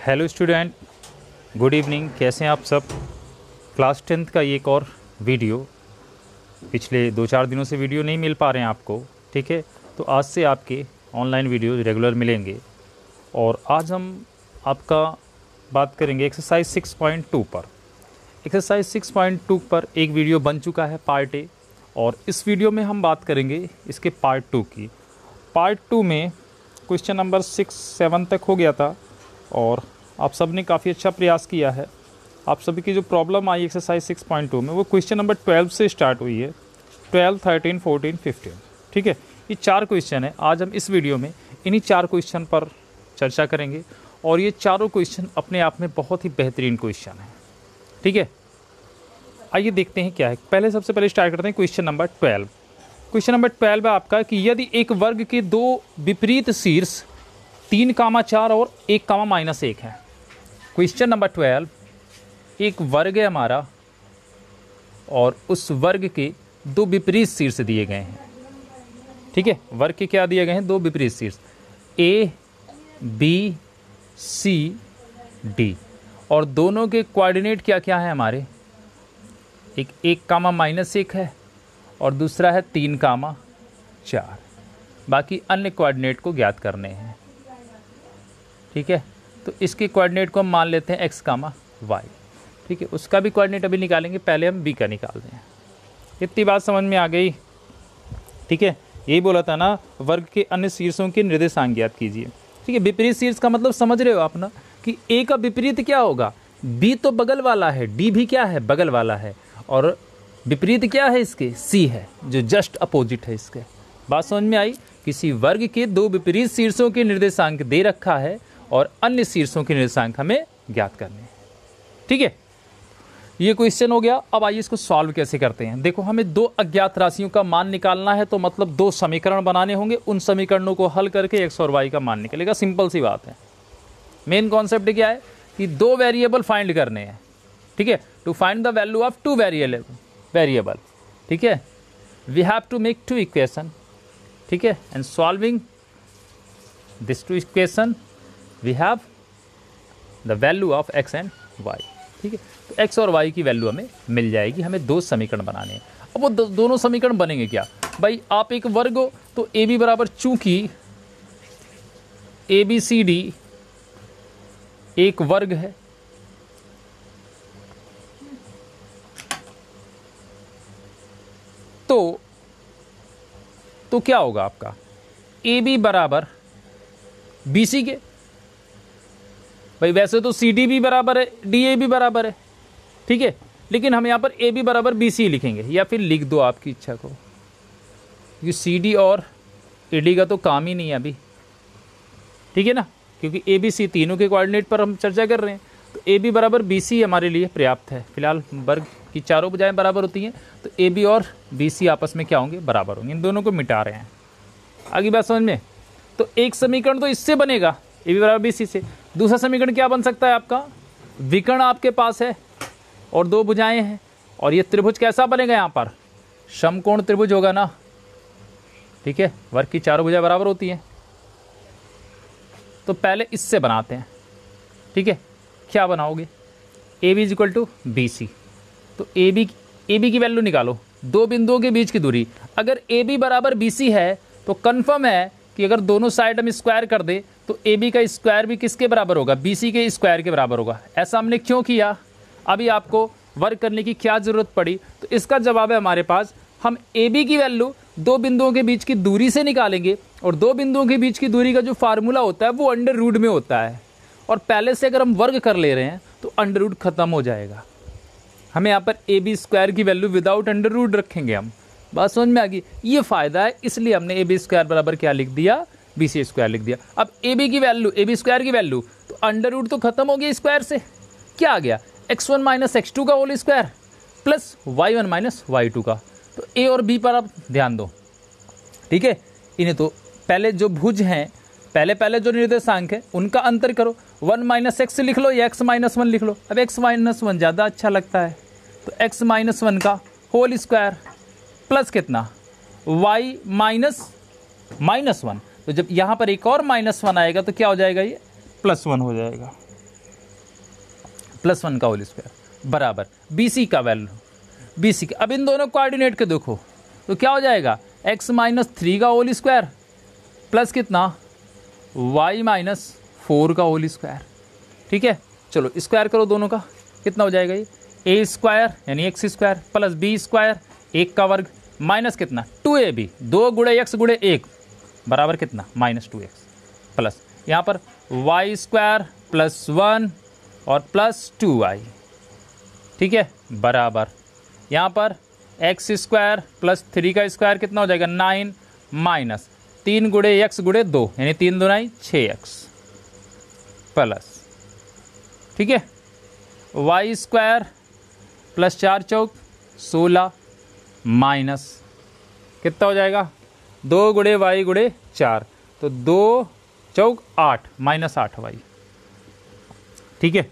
Hello student, good evening. कैसे हैं आप सब? क्लास 10th का एक और वीडियो, पिछले 2-4 दिनों से वीडियो नहीं मिल पा रहे हैं आपको, ठीक है? तो आज से आपके ऑनलाइन वीडियो रेगुलर मिलेंगे। और आज हम आपका बात करेंगे एक्सरसाइज 6.2 पर। एक्सरसाइज 6.2 पर एक वीडियो बन चुका है, पार्ट ए, और इस वीडियो में हम बात करेंगे इसके पार्ट 2 की। पार्ट 2 में क्वेश्चन नंबर 6-7 तक हो गया था और आप सब ने काफ़ी अच्छा प्रयास किया है। आप सभी की जो प्रॉब्लम आई एक्सरसाइज 6.2 में वो क्वेश्चन नंबर 12 से स्टार्ट हुई है, 12, 13, 14, 15, ठीक है? ये 4 क्वेश्चन है। आज हम इस वीडियो में इन्हीं 4 क्वेश्चन पर चर्चा करेंगे और ये चारों क्वेश्चन अपने आप में बहुत ही बेहतरीन क्वेश्चन है, ठीक है? आइए देखते हैं क्या है। सबसे पहले स्टार्ट करते हैं क्वेश्चन नंबर 12। क्वेश्चन नंबर 12 है आपका कि यदि एक वर्ग के 2 विपरीत शीर्ष 3,4 और 1,-1 है। क्वेश्चन नंबर 12, एक वर्ग है हमारा और उस वर्ग के 2 विपरीत शीर्ष दिए गए हैं, ठीक है? वर्ग के क्या दिए गए हैं? 2 विपरीत शीर्ष, A, B, C, D, और दोनों के कोऑर्डिनेट क्या क्या है हमारे? एक 1,-1 है और दूसरा है 3,4। बाकी अन्य कोऑर्डिनेट को ज्ञात करने हैं, ठीक है? तो इसके कोऑर्डिनेट को हम मान लेते हैं x, y, ठीक है? उसका भी कोऑर्डिनेट अभी निकालेंगे, पहले हम b का निकालते हैं। इतनी बात समझ में आ गई, ठीक है? यही बोला था ना, वर्ग के अन्य शीर्षों के निर्देशांक ज्ञात कीजिए, ठीक है? विपरीत शीर्ष का मतलब समझ रहे हो आप ना कि a का विपरीत क्या होगा? b तो बगल वाला है, d भी क्या है? बगल वाला है, और विपरीत क्या है इसके? c है, जो जस्ट अपोजिट है इसके। बात समझ में आई? किसी वर्ग के 2 विपरीत शीर्षों के निर्देशांक दे रखा है और अन्य शीर्षों के निर्देशांक हमें ज्ञात करने हैं, ठीक है? ये क्वेश्चन हो गया। अब आइए इसको सॉल्व कैसे करते हैं। देखो, हमें 2 अज्ञात राशियों का मान निकालना है, तो मतलब 2 समीकरण बनाने होंगे। उन समीकरणों को हल करके x और y का मान निकलेगा। सिंपल सी बात है। मेन कॉन्सेप्ट क्या है कि 2 वेरिएबल फाइंड करने हैं, ठीक है? To find the value of 2 variable, ठीक है? We have to make 2 equation, ठीक है? And solving this 2 equation we have the value of x and y, ठीक है? तो x और y की वैल्यू हमें मिल जाएगी। हमें 2 समीकरण बनाने हैं। अब वो दोनों समीकरण बनेंगे क्या? भाई, आप एक वर्ग हो तो ए बी बराबर, चूंकि ए बी सी डी एक वर्ग है, तो क्या होगा आपका? ए बी बराबर बी सी के। भाई वैसे तो सी डी भी बराबर है, डी ए भी बराबर है, ठीक है? लेकिन हम यहाँ पर ए बी बराबर बी सी लिखेंगे, या फिर लिख दो आपकी इच्छा को, क्योंकि सी डी और ए डी का तो काम ही नहीं है अभी, ठीक है ना? क्योंकि ए बी सी तीनों के कोऑर्डिनेट पर हम चर्चा कर रहे हैं, तो ए बी बराबर बी सी हमारे लिए पर्याप्त है। फिलहाल वर्ग की चारों भुजाएं बराबर होती हैं, तो ए बी और बी सी आपस में क्या होंगे? बराबर होंगे। इन दोनों को मिटा रहे हैं। आगे बात समझ में? तो एक समीकरण तो इससे बनेगा, ए बी बराबर बी सी से। दूसरा समीकरण क्या बन सकता है आपका? विकर्ण आपके पास है और 2 भुजाएं हैं, और ये त्रिभुज कैसा बनेगा? यहाँ पर समकोण त्रिभुज होगा ना, ठीक है? वर्ग की चारों भुजाएं बराबर होती हैं। तो पहले इससे बनाते हैं, ठीक है? क्या बनाओगे? A B is equal to B C. तो ए बी की वैल्यू निकालो, 2 बिंदुओं के बीच की दूरी। अगर ए बी बराबर बी सी है तो कन्फर्म है कि अगर दोनों साइड हम स्क्वायर कर दे तो ए बी का स्क्वायर भी किसके बराबर होगा? बी सी के स्क्वायर के बराबर होगा। ऐसा हमने क्यों किया? अभी आपको वर्क करने की क्या ज़रूरत पड़ी? तो इसका जवाब है हमारे पास। हम ए बी की वैल्यू 2 बिंदुओं के बीच की दूरी से निकालेंगे, और 2 बिंदुओं के बीच की दूरी का जो फार्मूला होता है वो अंडर रूट में होता है, और पहले से अगर हम वर्ग कर ले रहे हैं तो अंडर रूट खत्म हो जाएगा। हमें यहाँ पर ए बी स्क्वायर की वैल्यू विदाउट अंडर रूट रखेंगे हम। बात समझ में आ गई? ये फ़ायदा है, इसलिए हमने ए बी स्क्वायर बराबर क्या लिख दिया? बी सी स्क्वायर लिख दिया। अब ए बी की वैल्यू, ए बी स्क्वायर की वैल्यू, तो अंडर रूट तो खत्म हो गया स्क्वायर से। क्या आ गया? x1 माइनस x2 का whole square plus y1 minus y2 का। तो ए और बी पर आप ध्यान दो, ठीक है? इन्हें तो पहले जो भुज हैं, पहले जो निर्देशांक है उनका अंतर करो। 1 माइनस एक्स लिख लो या x माइनस 1 लिख लो। अब x माइनस 1 ज़्यादा अच्छा लगता है, तो x माइनस 1 का होल स्क्वायर प्लस कितना? y minus 1। तो जब यहाँ पर एक और -1 आएगा तो क्या हो जाएगा? ये +1 हो जाएगा। +1 का होल स्क्वायर बराबर BC का वैल्यू, BC का। अब इन दोनों कोऑर्डिनेट के देखो तो क्या हो जाएगा, x - 3 का होल स्क्वायर प्लस कितना, y - 4 का होल स्क्वायर। ठीक है, चलो स्क्वायर करो दोनों का, कितना हो जाएगा ये, a स्क्वायर यानी x square plus b square 1 का वर्ग माइनस कितना 2ab 2 गुणे x गुणे 1 बराबर कितना -2x प्लस यहाँ पर y स्क्वायर प्लस 1 और प्लस 2y। ठीक है, बराबर यहाँ पर x स्क्वायर प्लस 3 का स्क्वायर कितना हो जाएगा 9 माइनस 3 गुणे x गुणे 2 यानी 3 दूनाई 6x प्लस, ठीक है, y स्क्वायर प्लस 4 चौक 16 माइनस कितना हो जाएगा 2 गुणे y गुणे 4 तो 2 चौक 8 माइनस 8y। ठीक है,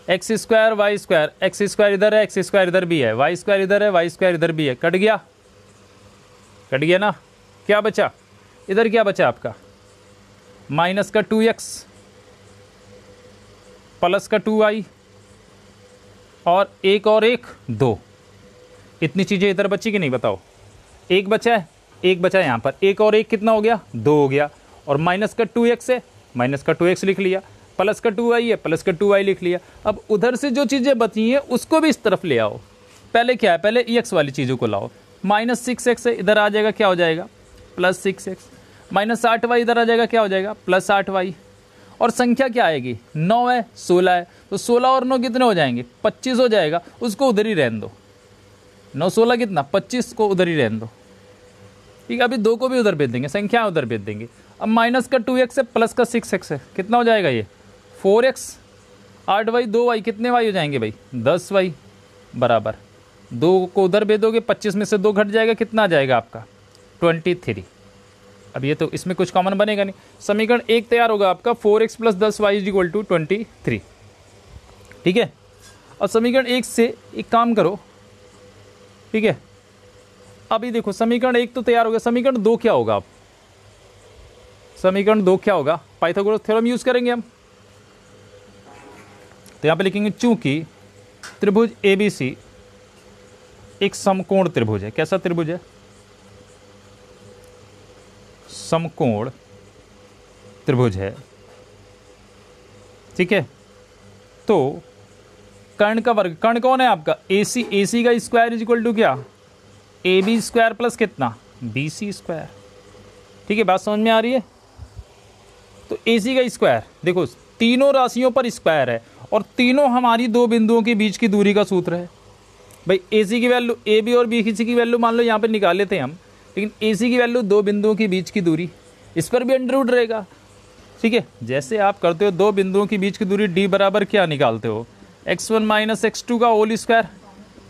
x square y square, x square इधर है, एक्स स्क्वायर इधर भी है, वाई स्क्वायर इधर है, वाई स्क्वायर इधर भी है, कट गया, कट गया ना। क्या बचा इधर, क्या बचा आपका माइनस का 2x प्लस का 2y और एक और एक 2, इतनी चीजें इधर बची कि नहीं बताओ, एक बचा है, एक बचा है यहाँ पर, एक और एक कितना हो गया 2 हो गया, और माइनस का 2x है, माइनस का 2x लिख लिया, प्लस का 2y है, प्लस का 2y लिख लिया। अब उधर से जो चीज़ें बची हैं उसको भी इस तरफ ले आओ। पहले क्या है, पहले x वाली चीज़ों को लाओ, -6x है, इधर आ जाएगा क्या हो जाएगा +6x, -8y इधर आ जाएगा क्या हो जाएगा +8y, और संख्या क्या आएगी 9 है 16 है, तो 16 और 9 कितने हो जाएंगे 25 हो जाएगा, उसको उधर ही रहने दो, 9 16 कितना 25 को उधर ही रहने दो। ठीक है, अभी 2 को भी उधर भेज देंगे, संख्या उधर भेज देंगे। अब माइनस का 2x है, प्लस का 6x है, कितना हो जाएगा ये 4x, 8y 2y कितने y हो जाएंगे भाई 10y बराबर 2 को उधर भेजोगे, 25 में से 2 घट जाएगा, कितना आ जाएगा आपका 23। अब ये तो इसमें कुछ कॉमन बनेगा नहीं, समीकरण 1 तैयार होगा आपका 4x + 10y = 23। ठीक है, और समीकरण 1 से एक काम करो, ठीक है, अभी देखो समीकरण 1 तो तैयार हो गया, समीकरण 2 क्या होगा, अब समीकरण 2 क्या होगा, पाइथागोरस थ्योरम यूज करेंगे हम। तो यहां पे लिखेंगे चूंकि त्रिभुज ABC एक समकोण त्रिभुज है, कैसा त्रिभुज है, समकोण त्रिभुज है। ठीक है, तो कर्ण का वर्ग, कर्ण कौन है आपका AC, AC का स्क्वायर = क्या AB स्क्वायर प्लस कितना BC स्क्वायर। ठीक है, बात समझ में आ रही है। तो AC का स्क्वायर देखो तीनों राशियों पर स्क्वायर है, और तीनों हमारी दो बिंदुओं के बीच की दूरी का सूत्र है। भाई AC की वैल्यू, AB और BC की वैल्यू मान लो यहाँ पे निकाल लेते हैं हम, लेकिन AC की वैल्यू दो बिंदुओं के बीच की दूरी, इस पर भी अंडर रूट रहेगा। ठीक है, जैसे आप करते हो दो बिंदुओं के बीच की दूरी D बराबर क्या निकालते हो, x1 - x2 का whole square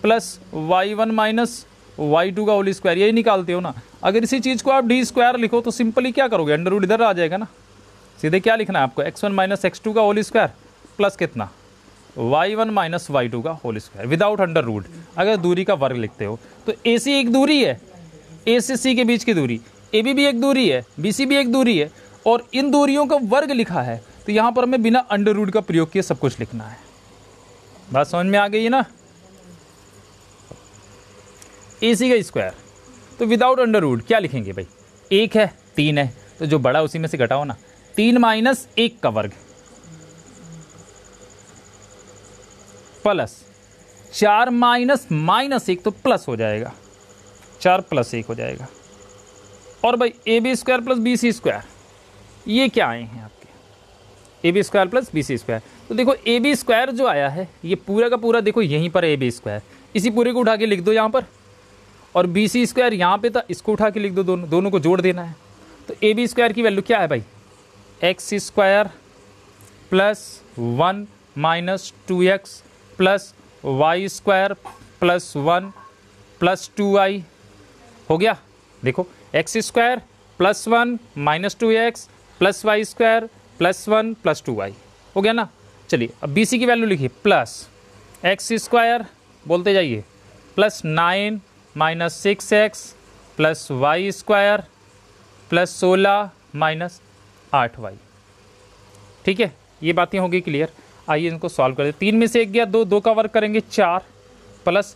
plus y1 - y2 का होल स्क्वायर, यही निकालते हो ना। अगर इसी चीज़ को आप D स्क्वायर लिखो तो सिंपली क्या करोगे, अंडर रूट इधर आ जाएगा ना, सीधे क्या लिखना है आपको x1 - x2 का होल स्क्वायर प्लस कितना y1 - y2 का whole square without under root. अगर दूरी का वर्ग लिखते हो तो AC एक दूरी है, A से C के बीच की दूरी, AB भी एक दूरी है, BC भी एक दूरी है, और इन दूरियों का वर्ग लिखा है, तो यहाँ पर हमें बिना अंडर रूट का प्रयोग किए सब कुछ लिखना है। बात समझ में आ गई है ना। AC का स्क्वायर तो विदाउट अंडर रूट क्या लिखेंगे भाई, 1 है 3 है, तो जो बड़ा उसी में से घटाओ ना, 3 - 1 का वर्ग प्लस 4 - -1 तो प्लस हो जाएगा, 4 + 1 हो जाएगा। और भाई AB square plus BC square, ये क्या आए हैं आपके AB square plus BC square. तो देखो AB स्क्वायर जो आया है ये पूरा का पूरा देखो यहीं पर AB स्क्वायर, इसी पूरे को उठा के लिख दो यहाँ पर, और BC स्क्वायर यहाँ पे था, इसको उठा के लिख दो, दोनों को जोड़ देना है। तो AB स्क्वायर की वैल्यू क्या है भाई, x square plus 1 - 2x plus y square plus 1 plus 2y हो गया। देखो x square plus 1 - 2x plus y square plus 1 plus 2y हो गया ना। चलिए अब BC की वैल्यू लिखिए, प्लस x स्क्वायर बोलते जाइए plus 9 - 6x plus y square plus 16 - 8y। ठीक है, ये बातें हो गई क्लियर। आइए इनको सॉल्व कर दे। 3 में से 1 गया 2, 2 का वर्ग करेंगे 4 प्लस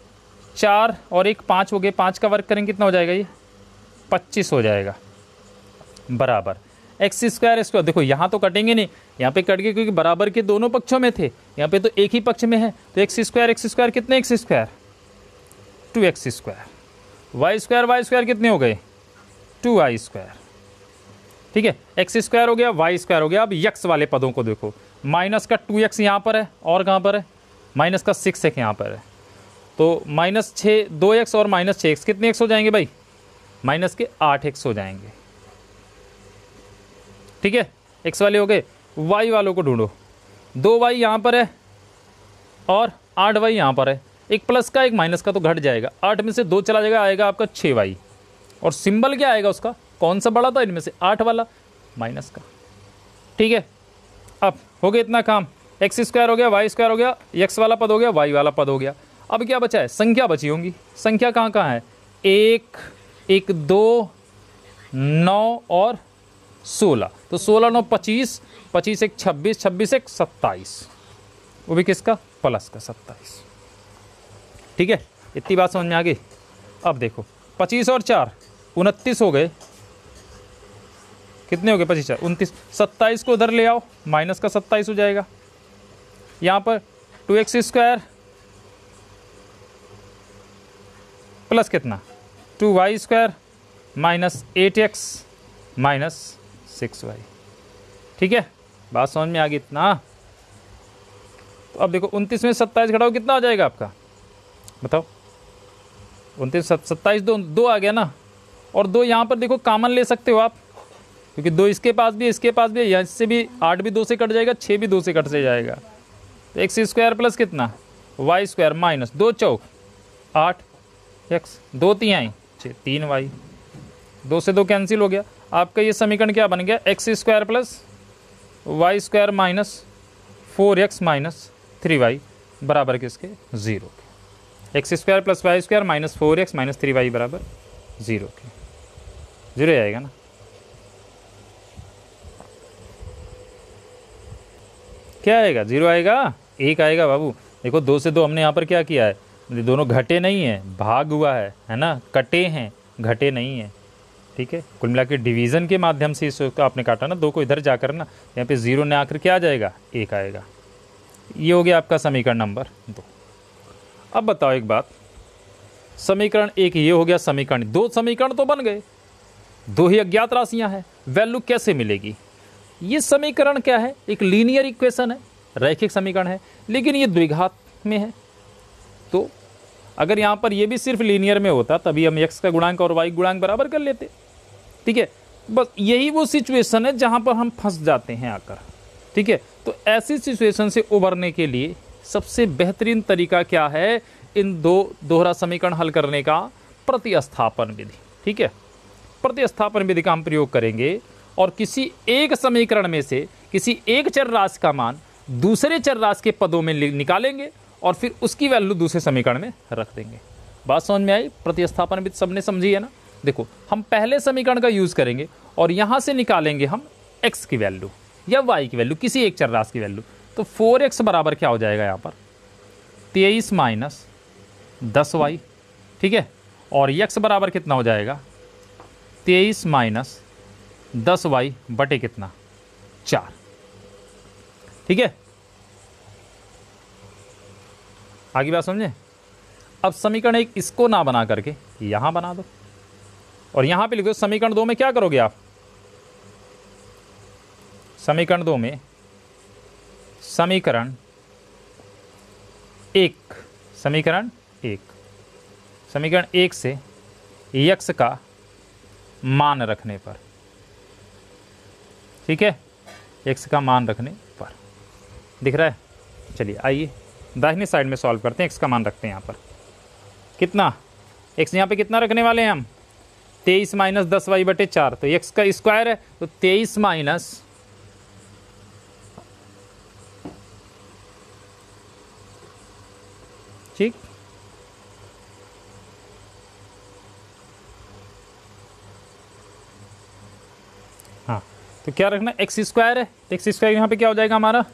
4 और 1 5 हो गए, 5 का वर्ग करेंगे कितना हो जाएगा, ये 25 हो जाएगा, बराबर एक्स स्क्वायर। देखो यहाँ तो कटेंगे नहीं, यहाँ पे कट गए क्योंकि बराबर के दोनों पक्षों में थे, यहाँ पे तो एक ही पक्ष में है, तो एक्स स्क्वायर कितने x square 2x square, y square कितने हो गए 2y स्क्वायर, ठीक है, एक्स स्क्वायर हो गया वाई स्क्वायर हो गया। अब यक्स वाले पदों को देखो, माइनस का 2x यहाँ पर है और कहाँ पर है, माइनस का 6x यहाँ पर है, तो -6 2x और -6x कितने x हो जाएंगे भाई, माइनस के 8x हो जाएंगे, ठीक है, x वाले हो गए। y वालों को ढूंढो, 2y यहाँ पर है और 8y यहाँ पर है, एक प्लस का एक माइनस का तो घट जाएगा, 8 में से 2 चला जाएगा, आएगा आपका 6y, और सिंबल क्या आएगा उसका, कौन सा बड़ा था इनमें से 8 वाला, माइनस का, ठीक है। अब हो गया इतना काम, एक्स स्क्वायर हो गया वाई स्क्वायर हो गया, एक्स वाला पद हो गया वाई वाला पद हो गया। अब क्या बचा है, संख्या बची होंगी, संख्या कहाँ कहाँ है, 1 1 2 9 और 16, तो 16 9 25, 25 1 26, 26 1 27, वो भी किसका प्लस का 27, ठीक है, इतनी बात समझ में आ गई। अब देखो 25 और 4 29 हो गए, कितने हो गए 25 4 29, 27 को उधर ले आओ, माइनस का 27 हो जाएगा, यहाँ पर 2x स्क्वायर प्लस कितना 2y square minus 8x minus 6y, ठीक है, बात समझ में आ गई इतना। तो अब देखो 29 में 27 घटाओ कितना हो जाएगा आपका, बताओ, 29 27 2 आ गया ना, और 2 यहाँ पर देखो कॉमन ले सकते हो आप, क्योंकि 2 इसके पास भी इसके पास भी, यहाँ से भी 8 भी 2 से कट जाएगा, 6 भी 2 से कट से जाएगा, तो एक्स स्क्वायर प्लस कितना वाई स्क्वायर माइनस 2 चौक 8 एक्स, 2 तिहाई 6 3y, 2 से 2 कैंसिल हो गया, आपका ये समीकरण क्या बन गया, x square plus y square minus 4x minus 3y बराबर किसके 0 के, x square plus y square minus 4x minus 3y बराबर 0 के, 0 आएगा ना। क्या आएगा 0 आएगा, 1 आएगा बाबू। देखो 2 से 2 हमने यहाँ पर क्या किया है, दोनों घटे नहीं है, भाग हुआ है ना, कटे हैं घटे नहीं है, ठीक है, कुल मिला के डिवीज़न के माध्यम से इसको आपने काटा ना, 2 को इधर जाकर ना यहाँ पे 0 ने आकर क्या आ जाएगा 1 आएगा। ये हो गया आपका समीकरण नंबर 2। अब बताओ एक बात, समीकरण 1 ये हो गया, समीकरण 2 समीकरण तो बन गए, 2 ही अज्ञात राशियां हैं, वैल्यू कैसे मिलेगी। ये समीकरण क्या है, एक लीनियर इक्वेशन है, रैखिक समीकरण है, लेकिन ये द्विघात में है, तो अगर यहाँ पर ये भी सिर्फ लीनियर में होता तभी हम x का गुणांक और y गुणांक बराबर कर लेते, ठीक है, बस यही वो सिचुएशन है जहाँ पर हम फंस जाते हैं आकर, ठीक है। तो ऐसी सिचुएशन से उभरने के लिए सबसे बेहतरीन तरीका क्या है, इन 2 दोहरा समीकरण हल करने का, प्रतिस्थापन विधि, ठीक है, प्रतिस्थापन विधि का हम प्रयोग करेंगे और किसी एक समीकरण में से किसी एक चर राशि का मान दूसरे चर राशि के पदों में निकालेंगे और फिर उसकी वैल्यू दूसरे समीकरण में रख देंगे। बात समझ में आई, प्रतिस्थापन विधि सबने समझी है ना। देखो हम पहले समीकरण का यूज करेंगे और यहां से निकालेंगे हम x की वैल्यू या y की वैल्यू, किसी एक चर राशि की वैल्यू, तो 4x बराबर क्या हो जाएगा यहाँ पर 23 माइनस 10y, ठीक है, और x बराबर कितना हो जाएगा 23 माइनस 10y बटे कितना 4, ठीक है, आगे बात समझे। अब समीकरण 1 इसको ना बना करके यहां बना दो और यहां पे लिख दो, समीकरण 2 में क्या करोगे आप, समीकरण 2 में समीकरण 1 से x का मान रखने पर, ठीक है, x का मान रखने पर, दिख रहा है। चलिए आइए दाहिने साइड में सॉल्व करते हैं, x का मान रखते हैं यहाँ पर, कितना x यहाँ पे कितना रखने वाले हैं हम 23 माइनस 10y बटे 4, तो x का स्क्वायर है तो 23 माइनस ठीक, हाँ, तो क्या रखना x स्क्वायर है, x स्क्वायर यहाँ पे क्या हो जाएगा हमारा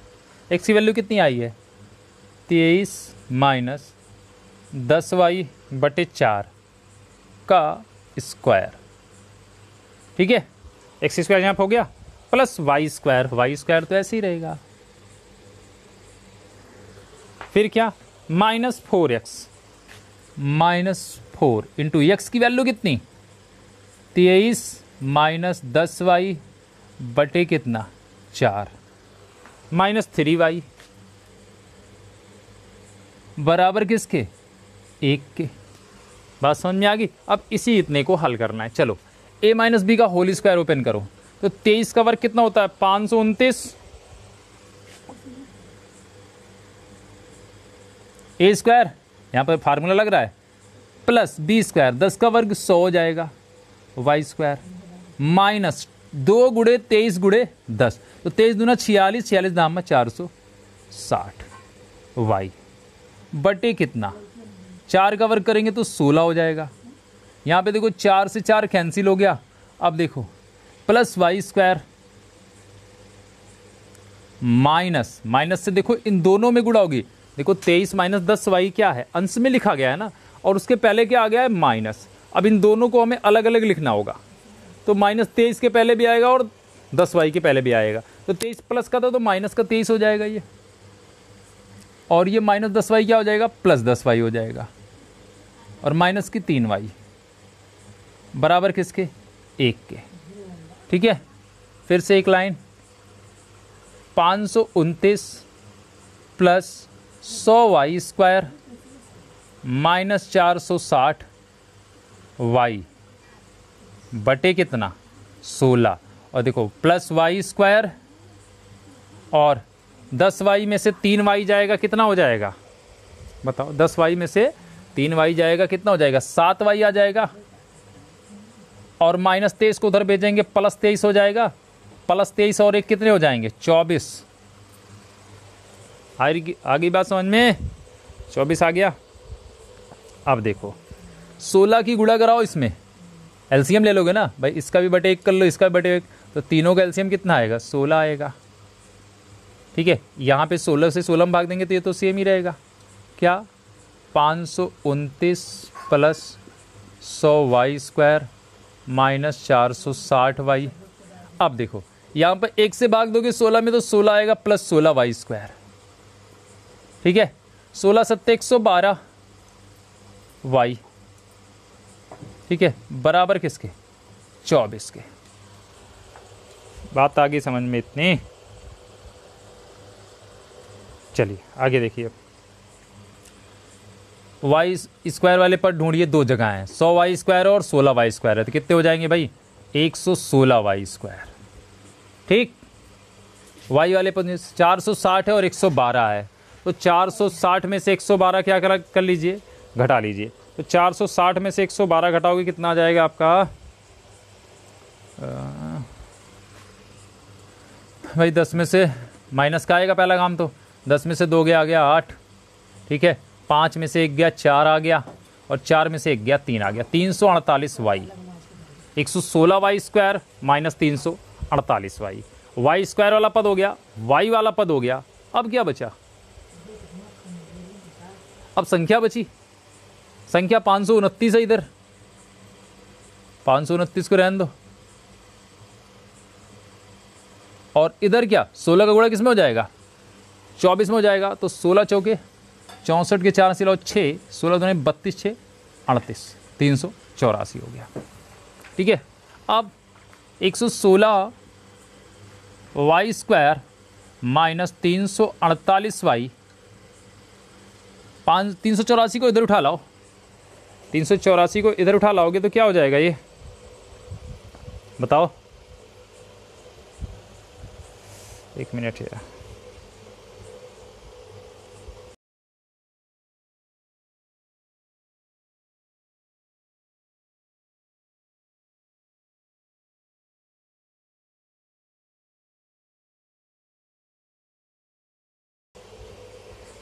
एक्स की वैल्यू कितनी आई है 23 माइनस 10y/4 का स्क्वायर। ठीक है, एक्स स्क्वायर यहाँ पे हो गया प्लस वाई स्क्वायर तो ऐसे ही रहेगा। फिर क्या -4 इंटू एक्स की वैल्यू कितनी 23 माइनस 10y बटे कितना 4 -3y बराबर किसके 1 के। बात समझ में आ गई। अब इसी इतने को हल करना है। चलो a माइनस बी का होल स्क्वायर ओपन करो तो 23 का वर्ग कितना होता है 529 a स्क्वायर यहाँ पर फार्मूला लग रहा है प्लस बी स्क्वायर 10 का वर्ग 100 हो जाएगा वाई स्क्वायर माइनस 2 गुड़े 23 गुड़े 10 तो 23 दूना 46 दाम में 460 वाई बटे कितना 4 का वर्ग करेंगे तो 16 हो जाएगा। यहाँ पे देखो 4 से 4 कैंसिल हो गया। अब देखो प्लस वाई स्क्वायर माइनस से देखो इन दोनों में गुणा होगी। देखो 23 माइनस 10 वाई क्या है अंश में लिखा गया है ना, और उसके पहले क्या आ गया है माइनस। अब इन दोनों को हमें अलग अलग लिखना होगा तो -23 के पहले भी आएगा और 10 वाई के पहले भी आएगा। तो 23 प्लस का था तो माइनस का 23 हो जाएगा ये, और ये माइनस 10 वाई क्या हो जाएगा प्लस 10 वाई हो जाएगा, और माइनस की 3 वाई बराबर किसके 1 के। ठीक है, फिर से एक line 529 plus 100 y square minus 460 y बटे कितना 16, और देखो प्लस वाई स्क्वायर और 10 वाई में से 3 वाई जाएगा कितना हो जाएगा बताओ। 10 वाई में से 3 वाई जाएगा कितना हो जाएगा 7 वाई आ जाएगा, और माइनस 23 को उधर भेजेंगे प्लस 23 हो जाएगा। प्लस 23 और 1 कितने हो जाएंगे 24। आगे बात समझ में 24 आ गया। अब देखो 16 की गुणा कराओ, इसमें एलसीएम ले लोगे ना भाई, इसका भी बटे 1 कर लो, इसका भी बटे 1, तो तीनों का एलसीएम कितना आएगा 16 आएगा। ठीक है, यहाँ पे 16 से 16 में भाग देंगे तो ये तो सेम ही रहेगा। क्या 529 plus 100 y square minus 460 y. अब देखो यहाँ पर 1 से भाग दोगे 16 में तो 16 आएगा प्लस 16 वाई स्क्वायर। ठीक है, 16 सत्ते 112 वाई। ठीक है, बराबर किसके 24 के। बात आगे समझ में इतनी। चलिए आगे देखिए। वाई स्क्वायर वाले पर ढूंढिए, दो जगह हैं 100 वाई स्क्वायर और 16 वाई स्क्वायर है, तो कितने हो जाएंगे भाई 116 वाई स्क्वायर। ठीक, वाई वाले पर 460 है और 112 है, तो 460 में से 112 क्या कर लीजिए घटा लीजिए। तो 460 में से 112 घटाओगे कितना आ जाएगा आपका भाई 10 में से माइनस का आएगा पहला काम, तो 10 में से 2 गया आ गया 8। ठीक है, 5 में से 1 गया 4 आ गया, और 4 में से 1 गया 3 आ गया, 348 y. 116 y square minus 348 y. Y square वाला पद हो गया, वाई वाला पद हो गया। अब क्या बचा, अब संख्या बची, संख्या 529 है इधर, 529 को रहने दो, और इधर क्या 16 का गुणा किस में हो जाएगा 24 में हो जाएगा। तो 16 चौके 64 के 4 सिलाओ 6, 16 दूने 32, 6 38, 384 हो गया। ठीक है, अब 116 वाई स्क्वायर माइनस 348 वाई, 384 को इधर उठा लाओ, 384 को इधर उठा लाओगे तो क्या हो जाएगा ये बताओ। 1 मिनट है।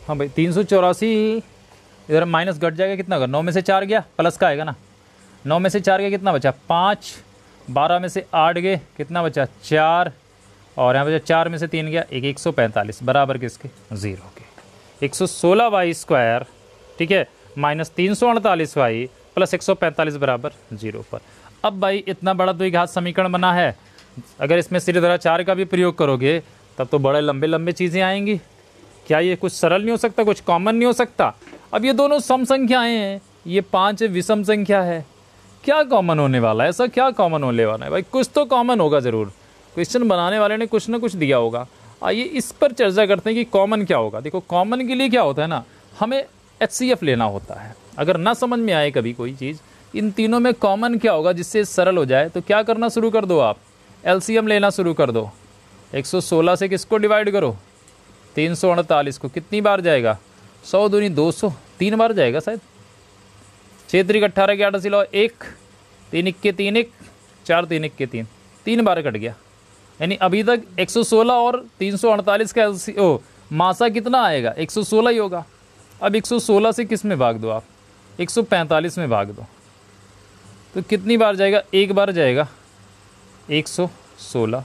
हाँ भाई 384 इधर माइनस घट जाएगा, कितना होगा 9 में से 4 गया प्लस का आएगा ना, 9 में से 4 गया कितना बचा 5, 12 में से 8 गए कितना बचा 4, और यहाँ पे 4 में से 3 गया, 145 बराबर किसके, 0 के। 116y² ठीक है माइनस 348y प्लस 145 बराबर 0 पर। अब भाई इतना बड़ा द्विघात समीकरण बना है, अगर इसमें श्रीधरा 4 का भी प्रयोग करोगे तब तो बड़े लंबे लंबे चीज़ें आएंगी। क्या ये कुछ सरल नहीं हो सकता, कुछ कॉमन नहीं हो सकता? अब ये दोनों सम संख्याएं हैं, ये 5 विषम संख्या है, क्या कॉमन होने वाला है? ऐसा क्या कॉमन होने वाला है भाई? कुछ तो कॉमन होगा ज़रूर, क्वेश्चन बनाने वाले ने कुछ ना कुछ दिया होगा। आइए इस पर चर्चा करते हैं कि कॉमन क्या होगा। देखो कॉमन के लिए क्या होता है ना, हमें HCF लेना होता है। अगर ना समझ में आए कभी कोई चीज़, इन तीनों में कॉमन क्या होगा जिससे सरल हो जाए, तो क्या करना शुरू कर दो आप, LCM लेना शुरू कर दो। 116 से किसको डिवाइड करो, 348 को। कितनी बार जाएगा, 100 दूनी 200, 3 बार जाएगा शायद। 6 3 18 के 8 सिलो 1, 3 1 3 1, 4 3 1 3, 3 बार कट गया। यानी अभी तक 116 और 348 का मासा कितना आएगा, 116 ही होगा। अब 116 से किस में भाग दो आप, 145 में भाग दो, तो कितनी बार जाएगा, 1 बार जाएगा 116।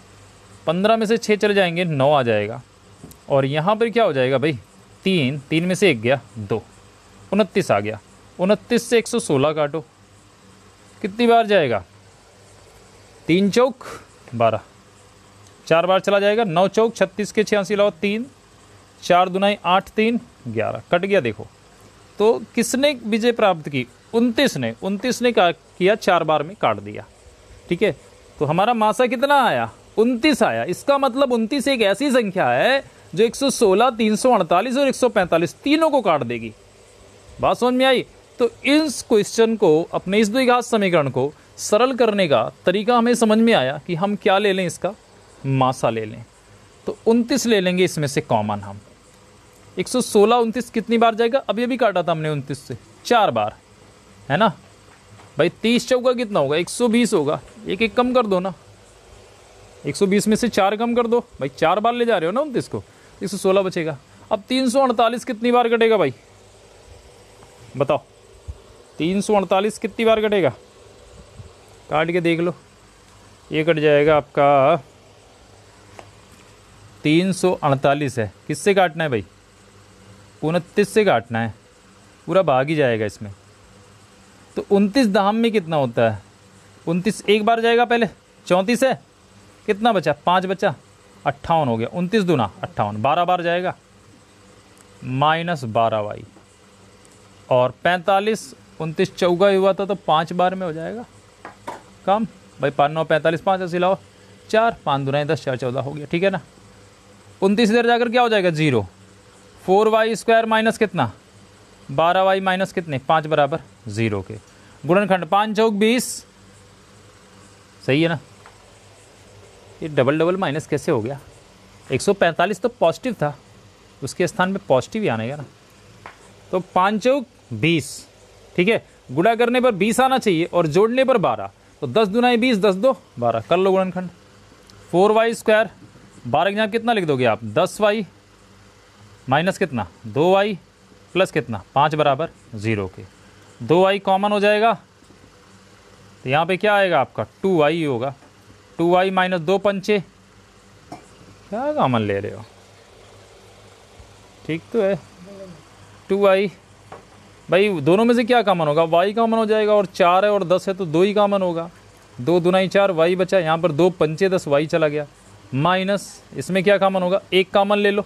15 में से 6 चले जाएंगे, 9 आ जाएगा। और यहाँ पर क्या हो जाएगा भाई, 3 में से 1 गया 2, 29 आ गया। 29 से 116 काटो, कितनी बार जाएगा, 3 चौक 12, 4 बार चला जाएगा। 9 चौक 36 के 86 लाओ 3, 4 दुनाई 8 3 11, कट गया। देखो तो किसने विजय प्राप्त की, 29 ने। 29 ने किया 4 बार में काट दिया, ठीक है। तो हमारा मासा कितना आया, 29 आया। इसका मतलब 29 एक ऐसी संख्या है जो 116, 348 और 145 तीनों को काट देगी। बात समझ में आई? तो इस क्वेश्चन को, अपने इस द्विघात समीकरण को सरल करने का तरीका हमें समझ में आया कि हम क्या ले लें, इसका मासा ले लें। तो 29 ले लेंगे इसमें से कॉमन हम। 116 29 कितनी बार जाएगा, अभी अभी काटा था हमने 29 से, 4 बार है ना भाई। 30 चौका कितना होगा, 120 होगा। एक एक कम कर दो ना, 120 में से 4 कम कर दो भाई, 4 बार ले जा रहे हो ना 29 को, 116 बचेगा। अब 348 कितनी बार कटेगा भाई, बताओ 348 कितनी बार कटेगा, काट के देख लो। ये कट जाएगा आपका 348 है, किससे काटना है भाई, 29 से काटना है, पूरा भाग ही जाएगा इसमें। तो 29 दाम में कितना होता है, 29 एक बार जाएगा पहले, 34 है, कितना बचा, 5 बचा, 58 हो गया। 29 दूना 58, 12 बार जाएगा, माइनस 12y। और 45, 29 चौका हुआ था तो 5 बार में हो जाएगा काम भाई। 5 9 45, 5 ऐसे लाओ 4, 5 दूना 10, 4 14 हो गया, ठीक है ना। 29 इधर जाकर क्या हो जाएगा, 0। 4y² माइनस कितना, 12y माइनस कितने, 5 बराबर 0 के। गुणनखंड 5 चौक 20, सही है ना। ये डबल डबल माइनस कैसे हो गया, 145 तो पॉजिटिव था, उसके स्थान पे पॉजिटिव ही आने का ना। तो 5 चौक 20, ठीक है। गुणा करने पर 20 आना चाहिए और जोड़ने पर 12, तो 10 दूनाई 20, 10 2 12, कर लो गुणनखंड। 4y², 12 के यहाँ कितना लिख दोगे आप, 10y माइनस कितना, 2y प्लस कितना, 5 बराबर 0 के। 2y कॉमन हो जाएगा तो यहाँ पे क्या आएगा आपका, 2y होगा। 2y माइनस 2 पंचे, क्या कॉमन ले रहे हो, ठीक तो है। 2y भाई, दोनों में से क्या कॉमन होगा, y कॉमन हो जाएगा। और 4 है और 10 है तो 2 ही कॉमन होगा। 2 दुनाई 4, y बचा, यहाँ पर 2 पंचे 10, y चला गया। माइनस इसमें क्या कॉमन होगा, 1 कॉमन ले लो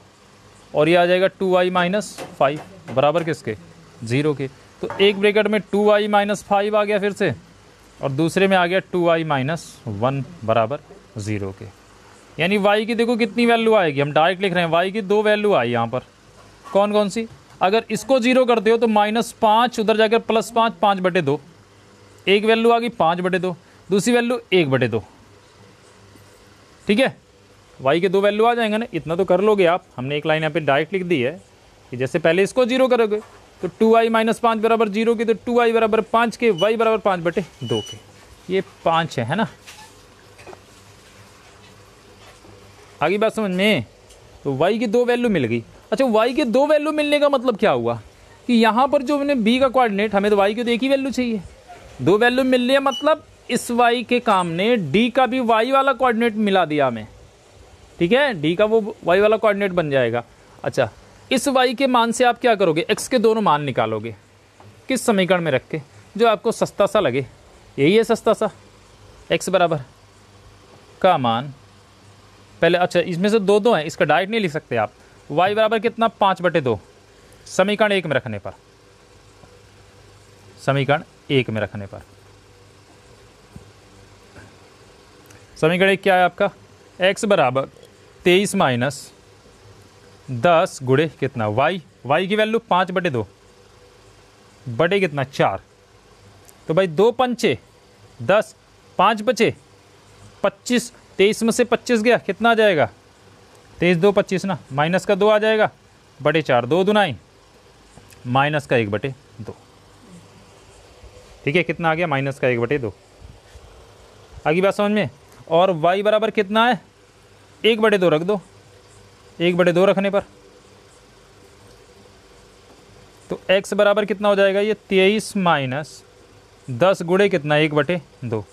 और ये आ जाएगा 2y माइनस 5 बराबर किसके, 0 के। तो एक ब्रैकेट में 2y माइनस 5 आ गया फिर से, और दूसरे में आ गया 2y माइनस 1 बराबर 0 के। यानी y की देखो कितनी वैल्यू आएगी, हम डायरेक्ट लिख रहे हैं y की 2 वैल्यू आई यहाँ पर। कौन कौन सी, अगर इसको 0 करते हो तो -5, उधर जाकर +5, 5/2। एक वैल्यू आ गई 5/2, दूसरी वैल्यू 1/2, ठीक है। y के 2 वैल्यू आ जाएंगे ना, इतना तो कर लोगे आप। हमने एक लाइन यहाँ पे डायरेक्ट लिख दी है कि जैसे पहले इसको 0 करोगे तो 2y माइनस 5 बराबर 0 के, तो 2y बराबर 5 के, y बराबर 5/2 के। ये 5 है ना, आगे बात समझ में। तो y की 2 वैल्यू मिल गई। अच्छा, y के 2 वैल्यू मिलने का मतलब क्या हुआ कि यहाँ पर जो मैंने b का कोऑर्डिनेट, हमें तो y की तो एक ही वैल्यू चाहिए। 2 वैल्यू मिलने मतलब इस y के काम ने d का भी y वाला कोऑर्डिनेट मिला दिया हमें, ठीक है, डी का वो वाई वाला कोऑर्डिनेट बन जाएगा। अच्छा, इस वाई के मान से आप क्या करोगे, एक्स के दोनों मान निकालोगे किस समीकरण में रख के, जो आपको सस्ता सा लगे। यही है सस्ता सा, एक्स बराबर का मान पहले, अच्छा इसमें से दो दो हैं, इसका डायरेक्ट नहीं लिख सकते आप। वाई बराबर कितना, 5/2 समीकरण 1 में रखने पर, समीकरण 1 में रखने पर, समीकरण 1 क्या है आपका, x बराबर 23 माइनस 10 गुणे कितना y, y की वैल्यू 5/2 बटे कितना 4, तो भाई 2 पंचे 10, 5 बचे 25, 23 में से 25 गया, कितना आ जाएगा 23 2 25 ना, माइनस का 2 आ जाएगा बटे 4, 2 दुनाई माइनस का 1/2, ठीक है, कितना आ गया माइनस का 1/2। आगे बात समझ में। और y बराबर कितना है, 1/2 रख दो, 1/2 रखने पर तो x बराबर कितना हो जाएगा, ये 23 माइनस 10 गुणे कितना 1/2